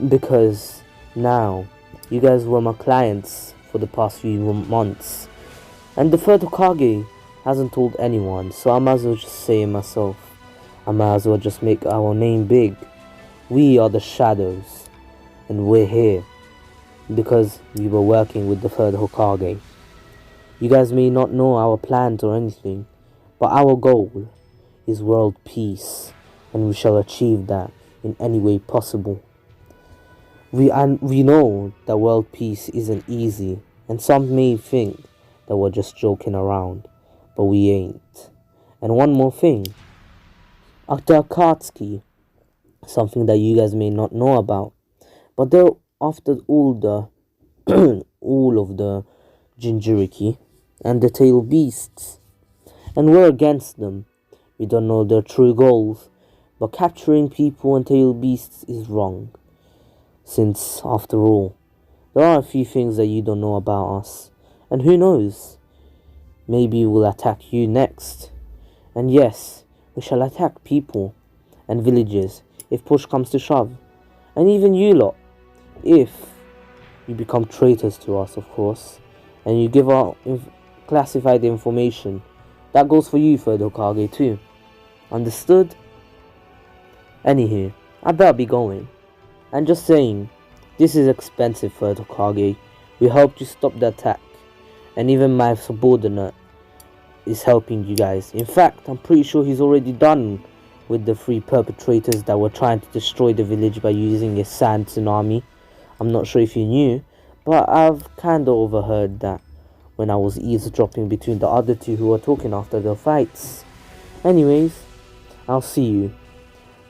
because now you guys were my clients for the past few months, and the third Hokage hasn't told anyone, so I might as well just say it myself. I might as well just make our name big. We are the Shadows, and we're here because we were working with the third Hokage. You guys may not know our plans or anything, but our goal is world peace, and we shall achieve that in any way possible. We know that world peace isn't easy, and some may think that we're just joking around, but we ain't. And one more thing, after Akatsuki, something that you guys may not know about, but they're after all of the Jinchuriki and the tail beasts, and we're against them. We don't know their true goals, but capturing people and tail beasts is wrong, since after all, there are a few things that you don't know about us, and who knows, maybe we'll attack you next. And yes, we shall attack people and villages if push comes to shove, and even you lot, if you become traitors to us, of course, and you give out classified information. That goes for you, third Hokage, too. Understood? Anywho, I better be going. And just saying, this is expensive, third Hokage. We helped you stop the attack, and even my subordinate is helping you guys. In fact, I'm pretty sure he's already done with the 3 perpetrators that were trying to destroy the village by using a sand tsunami. I'm not sure if you knew, but I've kinda overheard that when I was eavesdropping between the other 2 who were talking after their fights. Anyways, I'll see you.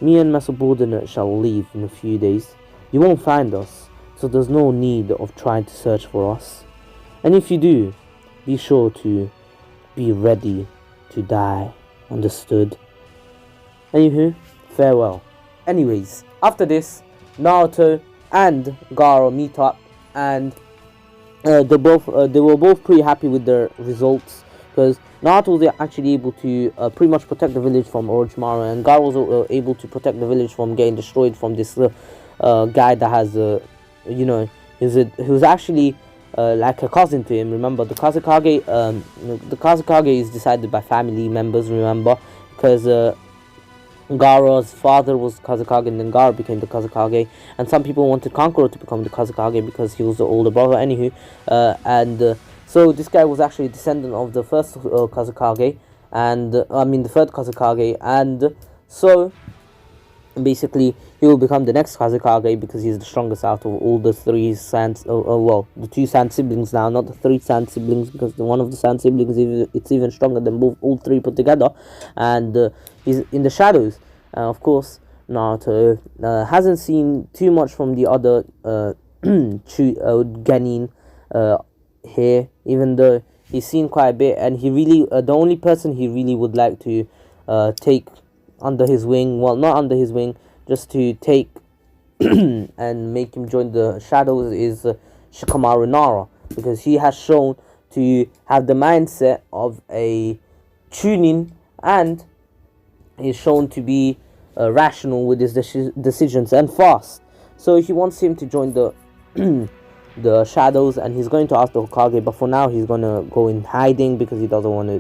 Me and my subordinate shall leave in a few days. You won't find us, so there's no need of trying to search for us. And if you do, be sure to be ready to die. Understood? Anywho, farewell. Anyways, after this, Naruto and Gaara meet up, and they were both pretty happy with their results, because Naruto was actually able to pretty much protect the village from Orochimaru, and Gaara was able to protect the village from getting destroyed from this guy that has who's actually like a cousin to him. Remember, the Kazekage is decided by family members, remember, because Gaara's father was Kazekage, and then Gaara became the Kazekage, and some people wanted Kankuro to become the Kazekage because he was the older brother. Anywho, so this guy was actually a descendant of the first Kazekage, and the third Kazekage, and so basically he will become the next Kazekage because he's the strongest out of all the three Sand, well, the two Sand siblings now, not the three Sand siblings, because one of the Sand siblings it's even stronger than all three put together, and he's in the shadows. Of course, Naruto hasn't seen too much from the other Genin here, even though he's seen quite a bit, and he really the only person he really would like to take under his wing, well, not under his wing, just to take and make him join the shadows is Shakumaru Nara, because he has shown to have the mindset of a Chunin, and he's shown to be rational with his decisions and fast. So he wants him to join the the shadows, and he's going to ask the Hokage, but for now he's gonna go in hiding because he doesn't want to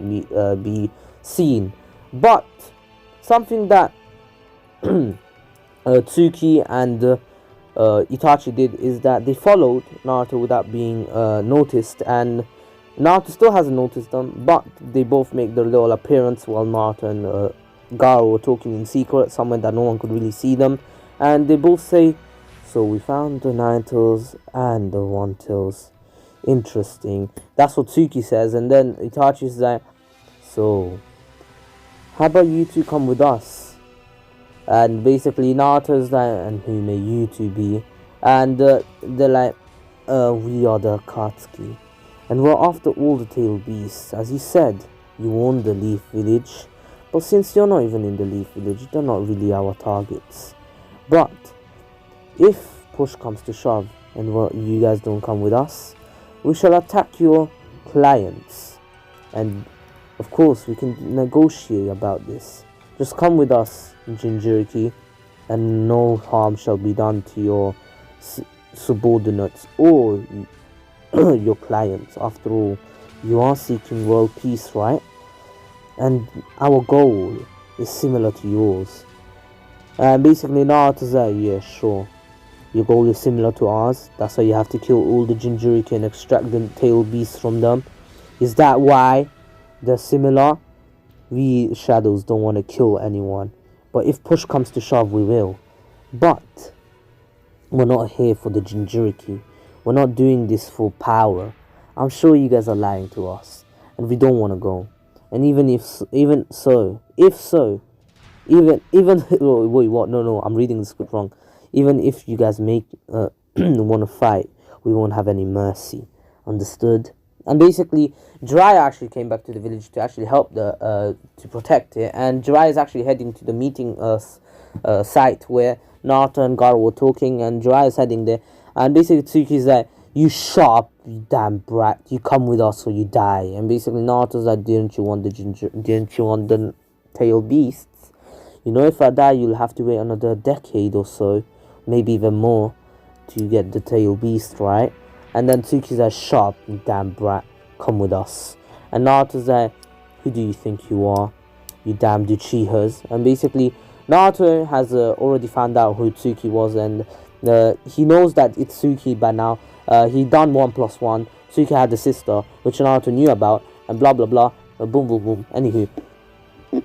be seen. But something that Tsuki and Itachi did is that they followed Naruto without being noticed, and Naruto still hasn't noticed them, but they both make their little appearance while Naruto and Gaara were talking in secret, somewhere that no one could really see them, and they both say, "So we found the Nine-Tails and the One-Tails. Interesting." That's what Tsuki says, and then Itachi's like, "So how about you two come with us?" And basically Naruto's like, "And who may you two be?" And they're like, "We are the Akatsuki, and we're after all the tail beasts. As you said, you own the Leaf Village, but since you're not even in the Leaf Village, they're not really our targets. But if push comes to shove and you guys don't come with us, we shall attack your clients. And of course, we can negotiate about this. Just come with us, Jinchuriki, and no harm shall be done to your subordinates or your clients. After all, you are seeking world peace, right? And our goal is similar to yours." And basically Naruto's like, "Yeah, sure. Your goal is similar to ours. That's why you have to kill all the Jinchuriki and extract the tail beasts from them. Is that why they're similar? We shadows don't want to kill anyone, but if push comes to shove, we will. But we're not here for the Jinchuriki. We're not doing this for power. I'm sure you guys are lying to us, and we don't want to go. And even so, wait, what? No, I'm reading the script wrong. Even if you guys want to fight, we won't have any mercy. Understood?" And basically, Jiraiya actually came back to the village to actually help to protect it. And Jiraiya is actually heading to the meeting site where Naruto and Gaara were talking, and Jiraiya is heading there. And basically, Tsuki's like, "You sharp, you damn brat! You come with us or you die." And basically, Naruto's like, Didn't you want the tail beasts? You know, if I die, you'll have to wait another decade or so, maybe even more, to get the tail beast, right?" And then Tsuki's like, "Sharp, you damn brat, come with us." And Naruto's like, "Who do you think you are, you damn Uchihas?" And basically, Naruto has already found out who Tsuki was, and he knows that it's Tsuki by now. He done 1 + 1. Tsuki had a sister, which Naruto knew about, and blah blah blah. Boom boom boom. Anywho,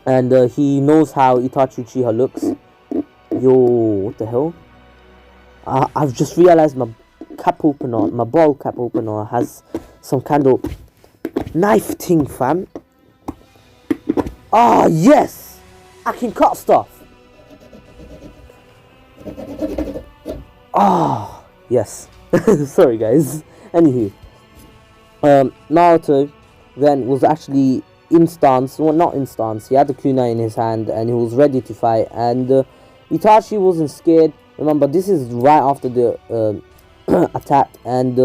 and he knows how Itachi Uchiha looks. Yo, what the hell? I've just realized my ball cap opener has some kind of knife thing, fam. Ah, yes! I can cut stuff. Ah, yes. Sorry, guys. Anywho, Naruto then was actually in stance. Well, not in stance. He had the kunai in his hand and he was ready to fight. And Itachi wasn't scared. Remember, this is right after the attack, and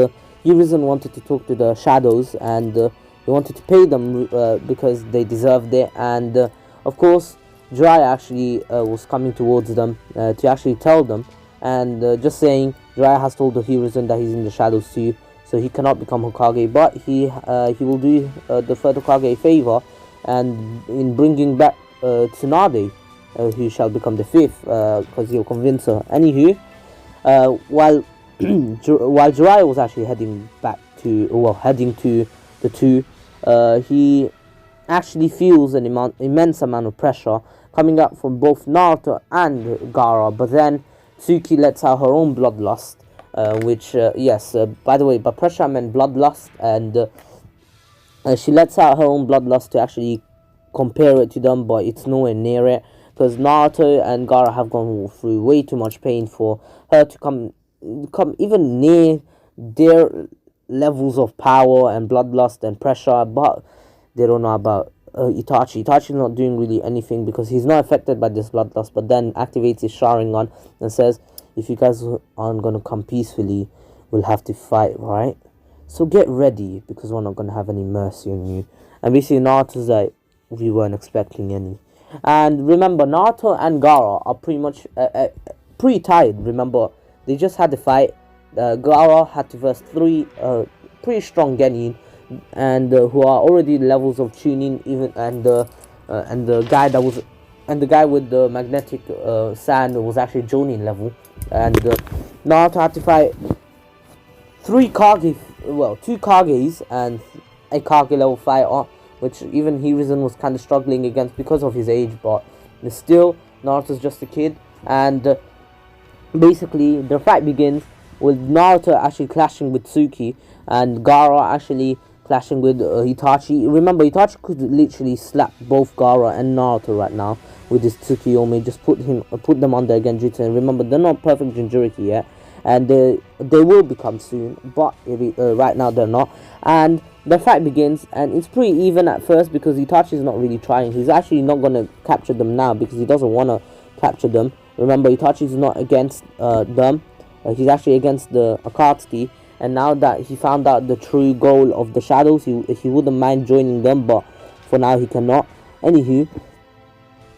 Urizen wanted to talk to the shadows, and he wanted to pay them because they deserved it. And of course, Jiraiya actually was coming towards them to actually tell them, and just saying, Jiraiya has told the Urizen that he's in the shadows too, so he cannot become Hokage, but he will do the third Hokage a favor, and in bringing back Tsunade, who shall become the fifth, because he'll convince her. Anywho, while Jiraiya was actually heading to the two, he actually feels an immense amount of pressure, coming out from both Naruto and Gaara. But then Tsuki lets out her own bloodlust, which by the way, by pressure I meant bloodlust, and she lets out her own bloodlust to actually compare it to them, but it's nowhere near it, because Naruto and Gaara have gone through way too much pain for her to come even near their levels of power and bloodlust and pressure. But they don't know about Itachi. Itachi's not doing really anything because he's not affected by this bloodlust, but then activates his Sharingan and says, if you guys aren't gonna come peacefully, we'll have to fight, right? So get ready, because we're not gonna have any mercy on you. And basically Naruto's like, we weren't expecting any. And remember, Naruto and Gaara are pretty much pretty tired. Remember, they just had the fight. Gaara had to verse 3 pretty strong Genin, and who are already levels of tuning, even and the guy with the magnetic sand was actually Jonin level, and Naruto had to fight 2 Kages and a Kage level fighter, which even Hiruzen was kind of struggling against because of his age, but still Naruto's just a kid. And basically the fight begins with Naruto actually clashing with Tsuki and Gaara actually clashing with Itachi. Remember, Itachi could literally slap both Gaara and Naruto right now with his Tsukiyomi, just put them under Genjutsu. And remember, they're not perfect Jinchuriki yet, and they will become soon, but right now they're not. And the fight begins, and it's pretty even at first because Itachi's not really trying. He's actually not going to capture them now because he doesn't want to capture them. Remember, Itachi's not against them. He's actually against the Akatsuki, and now that he found out the true goal of the shadows, he wouldn't mind joining them, but for now he cannot. Anywho,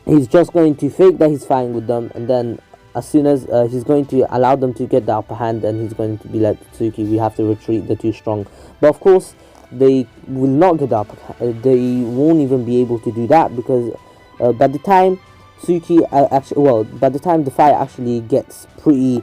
he's just going to fake that he's fighting with them, and then as soon as he's going to allow them to get the upper hand, and he's going to be like, Tsuki, we have to retreat, they're too strong. But of course, they will not get the upper hand. They won't even be able to do that, because by the time by the time the fight actually gets pretty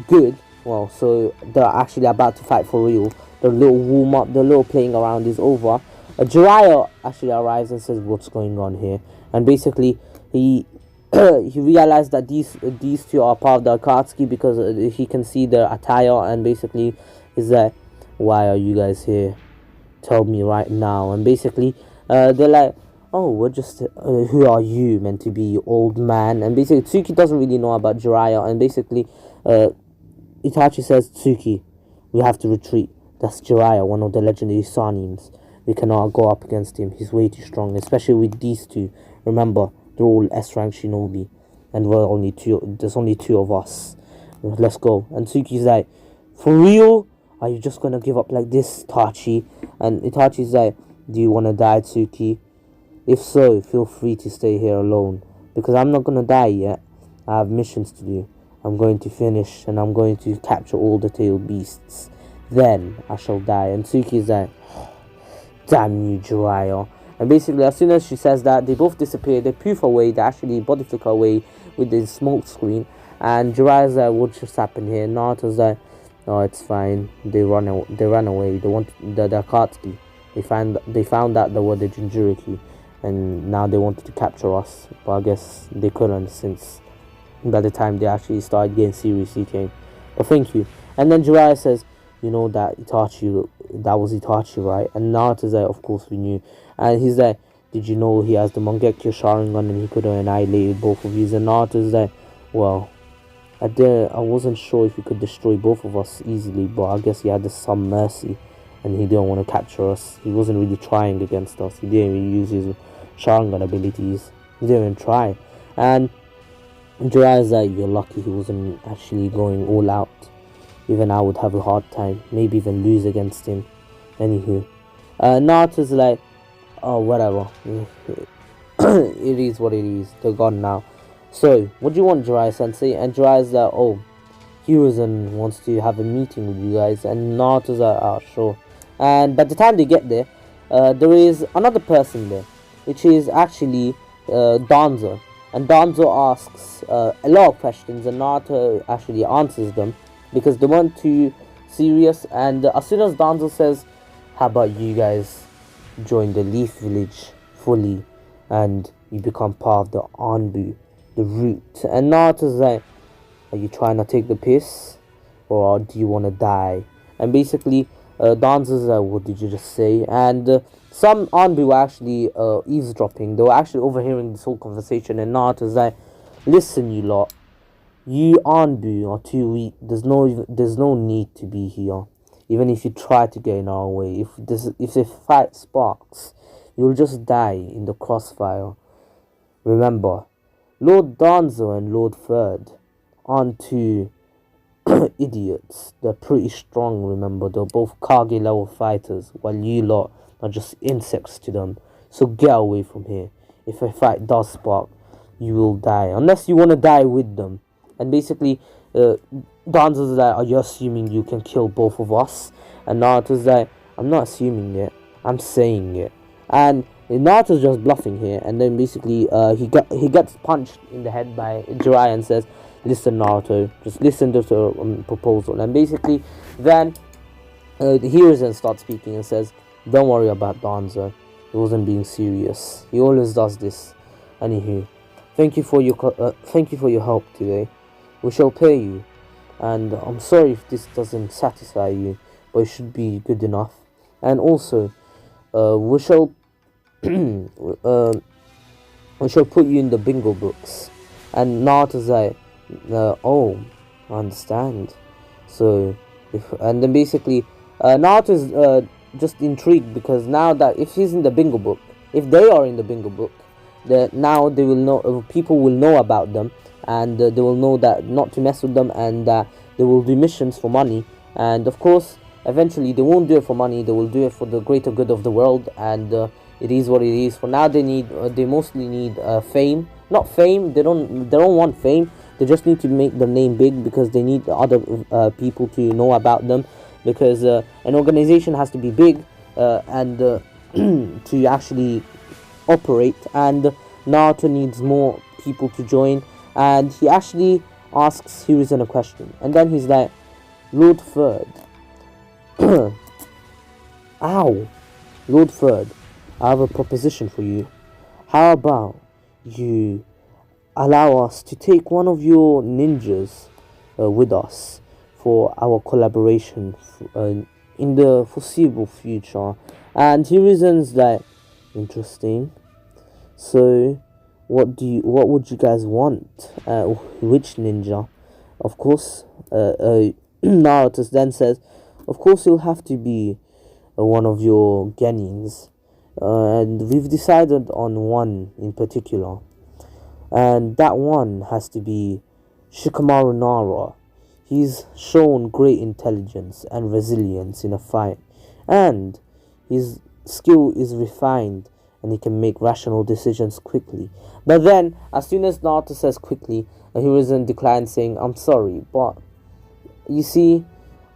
good, so they're actually about to fight for real, the little warm up, the little playing around is over. Jiraiya actually arrives and says, what's going on here? And basically he realized that these two are part of the Akatsuki because he can see their attire, and basically is like, why are you guys here? Tell me right now. And basically they're like, oh, we're just who are you meant to be, old man? And basically Tsuki doesn't really know about Jiraiya, and basically Itachi says, Tsuki, we have to retreat. That's Jiraiya, one of the legendary Sanins. We cannot go up against him. He's way too strong, especially with these two. Remember, they're all S-rank shinobi, and we're only two. There's only 2 of us. Let's go. And Tsuki's like, for real? Are you just gonna give up like this, Itachi? And Itachi's like, do you wanna die, Tsuki? If so, feel free to stay here alone, because I'm not gonna die yet. I have missions to do. I'm going to finish, and I'm going to capture all the tailed beasts. Then I shall die. And Tsuki's like, damn you, Jiraiya. And basically, as soon as she says that, they both disappear. They poof away. They actually body flicker away with the smoke screen. And Jiraiya's like, what just happened here? Naruto's like, oh, it's fine. They ran away. They want the Akatsuki. They found out they were the Jinchuriki, and now they wanted to capture us. But I guess they couldn't, since by the time they actually started getting serious, he came. But thank you. And then Jiraiya says, you know that was Itachi, right? And Naruto's like, of course we knew. And he's like, did you know he has the Mangekyo Sharingan and he could have annihilated both of you? And Naruto's like, well, I wasn't sure if he could destroy both of us easily, but I guess he had some mercy, and he didn't want to capture us. He wasn't really trying against us. He didn't really use his Sharingan abilities. He didn't even try. And Jiraiya's like, you're lucky he wasn't actually going all out. Even I would have a hard time, maybe even lose against him. Anywho, Naruto's like, oh, whatever. It is what it is. They're gone now. So, what do you want, Jiraiya-sensei? And Jiraiya's like, oh, Hiruzen wants to have a meeting with you guys. And Naruto's like, oh, sure. And by the time they get there, there is another person there, which is actually Danzo. And Danzo asks a lot of questions, and Naruto actually answers them, because they weren't too serious. And as soon as Danzo says, how about you guys join the Leaf Village fully, and you become part of the Anbu, the root. And Naruto's like, are you trying to take the piss, or do you want to die? And basically, Danzo's like, what did you just say? And some Anbu were actually eavesdropping. They were actually overhearing this whole conversation. And Naruto's like, listen, you lot, you Anbu are too weak. There's no need to be here. Even if you try to get in our way, if the fight sparks, you'll just die in the crossfire. Remember, Lord Danzo and Lord Third aren't two idiots. They're pretty strong, remember. They're both Kage level fighters, while you lot are just insects to them. So get away from here. If a fight does spark, you will die. Unless you want to die with them. And basically, Danzo's like, are you assuming you can kill both of us? And Naruto's like, I'm not assuming it, I'm saying it. And Naruto's just bluffing here. And then basically, he gets punched in the head by Jiraiya and says, listen, Naruto, just listen to the proposal. And basically, then Hiruzen starts speaking and says, don't worry about Danzo. He wasn't being serious. He always does this. Anywho, thank you for your help today. We shall pay you. And I'm sorry if this doesn't satisfy you, but it should be good enough. And also, we shall put you in the bingo books. And Naruto's like, oh, I understand. So, and then basically, Naruto's just intrigued, because now that if he's in the bingo book, if they are in the bingo book, now they will know, people will know about them, and they will know that not to mess with them, and that they will do missions for money. And of course, eventually they won't do it for money, they will do it for the greater good of the world. And it is what it is. For now, they mostly need fame. Not fame, they don't want fame. They just need to make their name big, because they need other people to know about them, because an organization has to be big and to actually operate. And Naruto needs more people to join. And he actually asks Hiruzen a question, and then he's like, Lord Third, ow, Lord Third, I have a proposition for you. How about you allow us to take one of your ninjas with us for our collaboration in the foreseeable future? And Hiruzen's like, interesting. So, what would you guys want? Which ninja? Of course, Naruto then says, of course you'll have to be one of your genins. And we've decided on one in particular. And that one has to be Shikamaru Nara. He's shown great intelligence and resilience in a fight. And his skill is refined, and he can make rational decisions quickly. But then, as soon as Naruto says quickly, Hiruzen declines, saying, I'm sorry, but you see,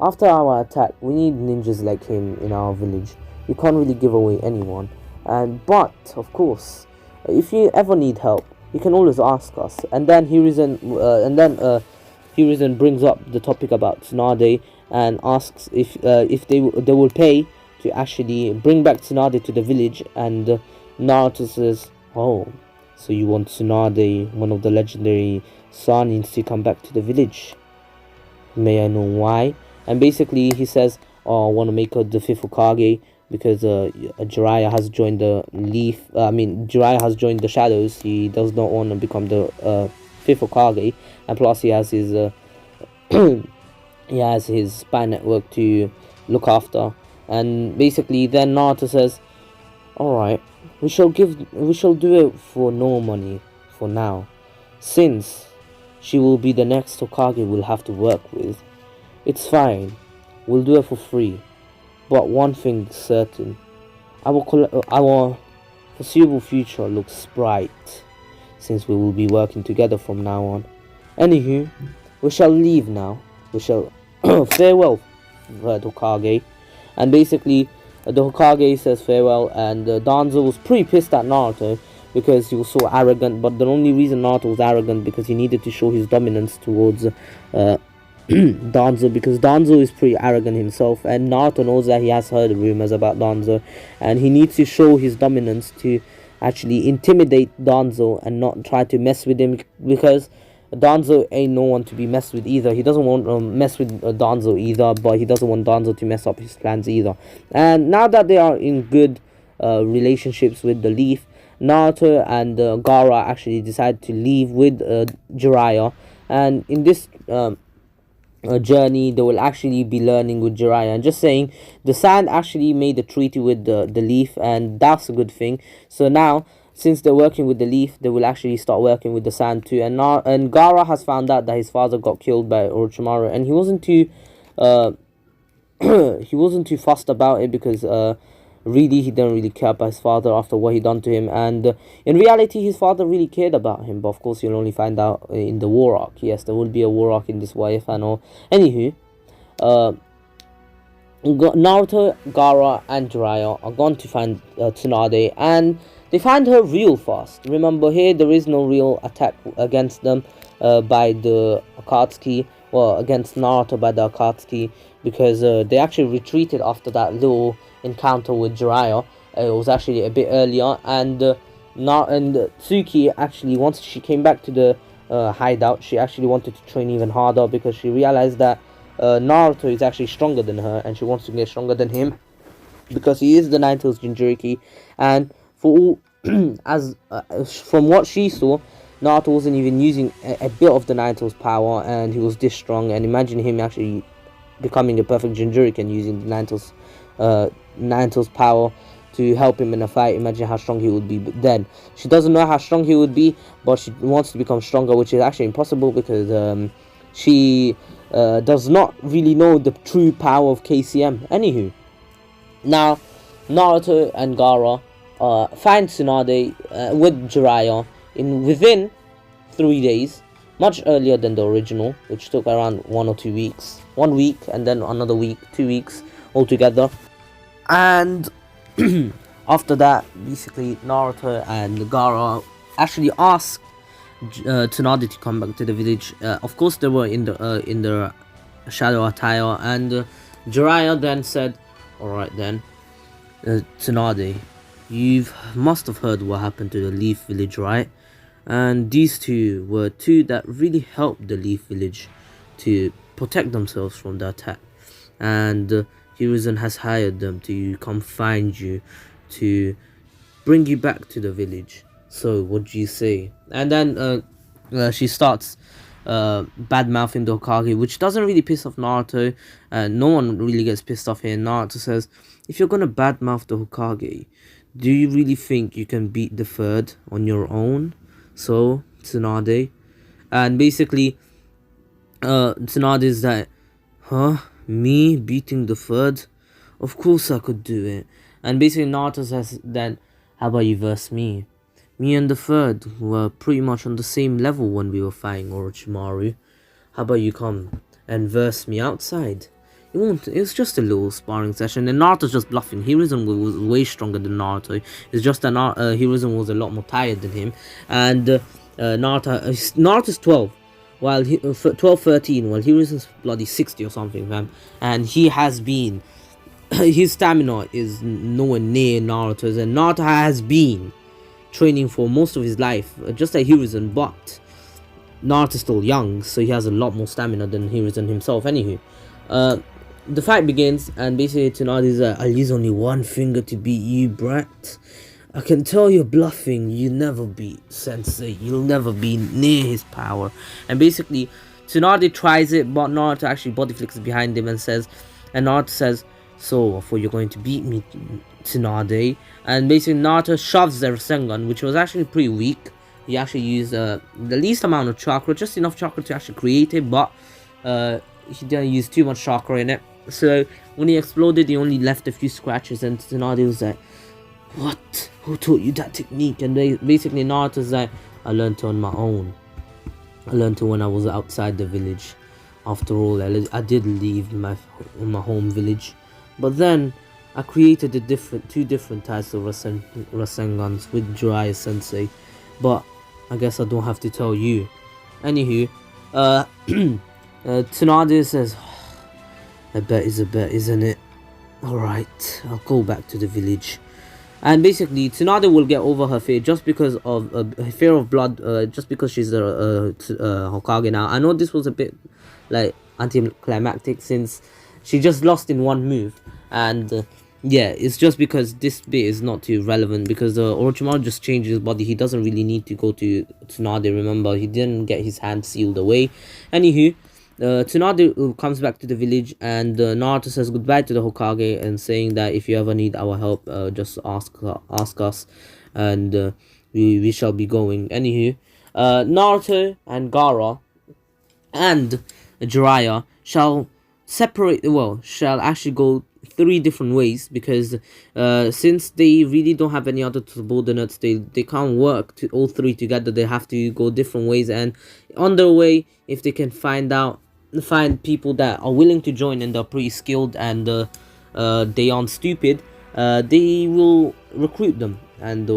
after our attack, we need ninjas like him in our village. You can't really give away anyone. But, of course, if you ever need help, you can always ask us. And then Hiruzen brings up the topic about Tsunade, and asks if they will pay to actually bring back Tsunade to the village. And Naruto says, oh, so you want Tsunade, one of the legendary Sanins, to come back to the village? May I know why? And basically he says, oh, I want to make her the 5th Hokage, because Jiraiya has joined Jiraiya has joined the shadows. He does not want to become the 5th Hokage, and plus he has his he has his spy network to look after. And basically then Naruto says, alright, we shall do it for no money for now, since she will be the next Hokage we'll have to work with. It's fine, we'll do it for free. But one thing is certain, our foreseeable future looks bright, since we will be working together from now on. Anywho, we shall leave now. We shall farewell, Third Hokage. And basically, the Hokage says farewell, and Danzo was pretty pissed at Naruto, because he was so arrogant. But the only reason Naruto was arrogant, because he needed to show his dominance towards Danzo, because Danzo is pretty arrogant himself, and Naruto knows that. He has heard rumors about Danzo, and he needs to show his dominance to actually intimidate Danzo and not try to mess with him, because Danzo ain't no one to be messed with either. He doesn't want to mess with Danzo either, but he doesn't want Danzo to mess up his plans either. And now that they are in good relationships with the Leaf, Naruto and Gaara actually decide to leave with Jiraiya, and in this journey they will actually be learning with Jiraiya. And just saying, the Sand actually made a treaty with the Leaf, and that's a good thing. So now, since they're working with the Leaf, they will actually start working with the Sand too. And Gaara has found out that his father got killed by Orochimaru, and he wasn't too he wasn't too fussed about it, because really he didn't really care about his father after what he done to him. And in reality, his father really cared about him, but of course you'll only find out in the war arc. Yes, there will be a war arc in this YF and all. Anywho, Naruto, Gaara and Jiraiya are gone to find Tsunade, and they find her real fast. Remember, here there is no real attack against them by the Akatsuki, well, against Naruto by the Akatsuki, because they actually retreated after that little encounter with Jiraiya. It was actually a bit earlier, and Tsuki actually, once she came back to the hideout, she actually wanted to train even harder, because she realized that Naruto is actually stronger than her, and she wants to get stronger than him, because he is the Nine-Tails Jinchuriki. And for all as from what she saw, Naruto wasn't even using a bit of the Nine-Tails power, and he was this strong. And imagine him actually becoming a perfect Jinchurikin using the Nine-Tails power to help him in a fight. Imagine how strong he would be. But then she doesn't know how strong he would be, but she wants to become stronger, which is actually impossible, because she does not really know the true power of KCM. Anywho, now Naruto and Gaara find Tsunade with Jiraiya within 3 days, much earlier than the original, which took around 1 or 2 weeks. 1 week and then another week, 2 weeks altogether. And after that, basically Naruto and Gaara actually asked Tsunade to come back to the village. Of course, they were in the shadow attire, and Jiraiya then said, "Alright then, Tsunade, you must have heard what happened to the Leaf Village, right? And these two were two that really helped the Leaf Village to protect themselves from the attack. And Hiruzen has hired them to come find you, to bring you back to the village. So what do you say?" And then she starts bad-mouthing the Hokage, which doesn't really piss off Naruto. No one really gets pissed off here. Naruto says, "If you're gonna bad-mouth the Hokage, do you really think you can beat the third on your own? So, Tsunade." And basically, Tsunade is like, "Huh? Me beating the third? Of course I could do it." And basically Naruto says then, "How about you verse me? Me and the third were pretty much on the same level when we were fighting Orochimaru. How about you come and verse me outside? It's just a little sparring session." And Naruto's just bluffing. Hiruzen was way stronger than Naruto. It's just that Hiruzen was a lot more tired than him. And Naruto's 12. While 12, 13, while Hiruzen's bloody 60 or something, fam. And he has been, his stamina is nowhere near Naruto's, and Naruto has been training for most of his life, just like Hiruzen, but Naruto's still young, so he has a lot more stamina than Hiruzen himself. Anywho, the fight begins, and basically Tsunade's like, "I'll use only one finger to beat you, brat. I can tell you're bluffing. You never beat Sensei. You'll never be near his power." And basically, Tsunade tries it, but Naruto actually body flicks behind him and Naruto says, "So, I thought you're going to beat me, Tsunade." And basically, Naruto shoves their Rasengan, which was actually pretty weak. He actually used the least amount of chakra, just enough chakra to actually create it, but he didn't use too much chakra in it. So, when he exploded, he only left a few scratches, and Tsunade was like, "What? Who taught you that technique?" And basically Naruto's like, "I learned it on my own. I learned it when I was outside the village. After all, I did leave my home village. But then, I created two different types of Rasengans with Jiraiya Sensei. But, I guess I don't have to tell you." Anywho, Tsunade says, "A bet is a bet, isn't it? Alright, I'll go back to the village." And basically Tsunade will get over her fear just because of her fear of blood, just because she's a Hokage now. I know this was a bit like anticlimactic since she just lost in one move, and yeah, it's just because this bit is not too relevant because Orochimaru just changed his body. He doesn't really need to go to Tsunade. Remember, he didn't get his hand sealed away. Anywho, Tsunade comes back to the village, and Naruto says goodbye to the Hokage and saying that if you ever need our help, just ask us, and we shall be going. Anywho, Naruto and Gaara and Jiraiya shall shall actually go 3 different ways because since they really don't have any other subordinates, they can't work to all 3 together. They have to go different ways, and on their way, if they can find people that are willing to join and are pretty skilled and they aren't stupid, they will recruit them, and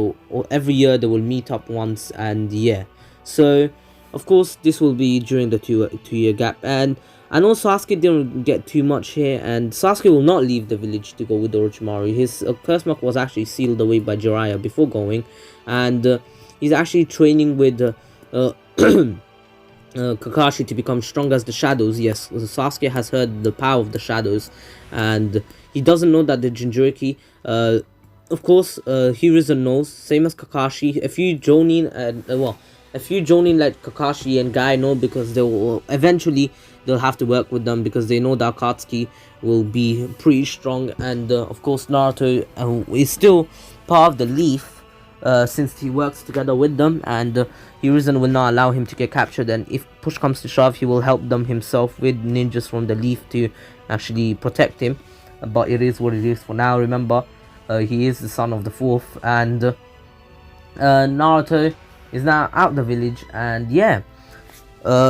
every year they will meet up once, and yeah. So of course this will be during the 2-year gap, and I know Sasuke didn't get too much here, and Sasuke will not leave the village to go with Orochimaru. His curse mark was actually sealed away by Jiraiya before going, and he's actually training with Kakashi to become strong as the shadows. Yes, Sasuke has heard the power of the shadows, and he doesn't know that the Jinchuriki, of course, Hiruzen knows, same as Kakashi. A few Jonin like Kakashi and Guy know, because they will eventually they'll have to work with them because they know that Akatsuki will be pretty strong, and of course Naruto is still part of the Leaf. Since he works together with them, and Hiruzen will not allow him to get captured, and if push comes to shove, he will help them himself with ninjas from the Leaf to actually protect him. But it is what it is for now. Remember, he is the son of the 4th, and Naruto is now out the village, and yeah,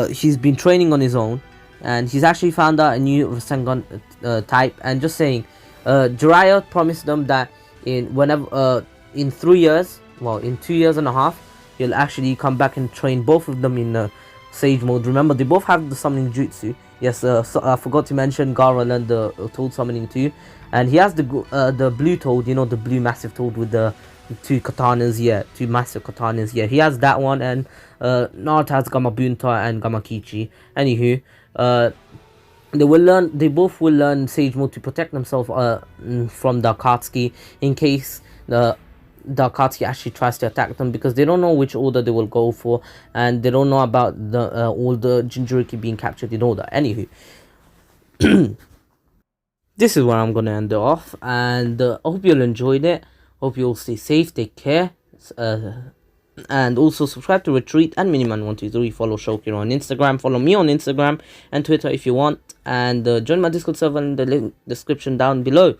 he's been training on his own, and he's actually found out a new Rasengan type. And just saying, Jiraiya promised them that in 3 years, in 2 years and a half, he'll actually come back and train both of them in Sage mode. Remember, they both have the summoning jutsu. Yes, so I forgot to mention Gaara learned the toad summoning too, and he has the blue toad. You know, the blue massive toad with the 2 katanas. Yeah, 2 massive katanas. Yeah, he has that one, and Naruto has Gamabunta and Gamakichi. Anywho, they both will learn Sage mode to protect themselves from the Akatsuki in case the Akatsuki actually tries to attack them, because they don't know which order they will go for, and they don't know about all the Jinchuriki being captured in order. Anywho, this is where I'm gonna end it off, and I hope you all enjoyed it. Hope you all stay safe, take care, and also subscribe to Ratreet and Miniman123. Follow Shokiro on Instagram, follow me on Instagram and Twitter if you want, and join my Discord server in the link description down below.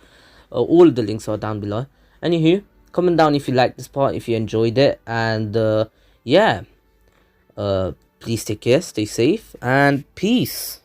All the links are down below. Anywho, comment down if you liked this part, if you enjoyed it, and yeah, please take care, stay safe, and peace.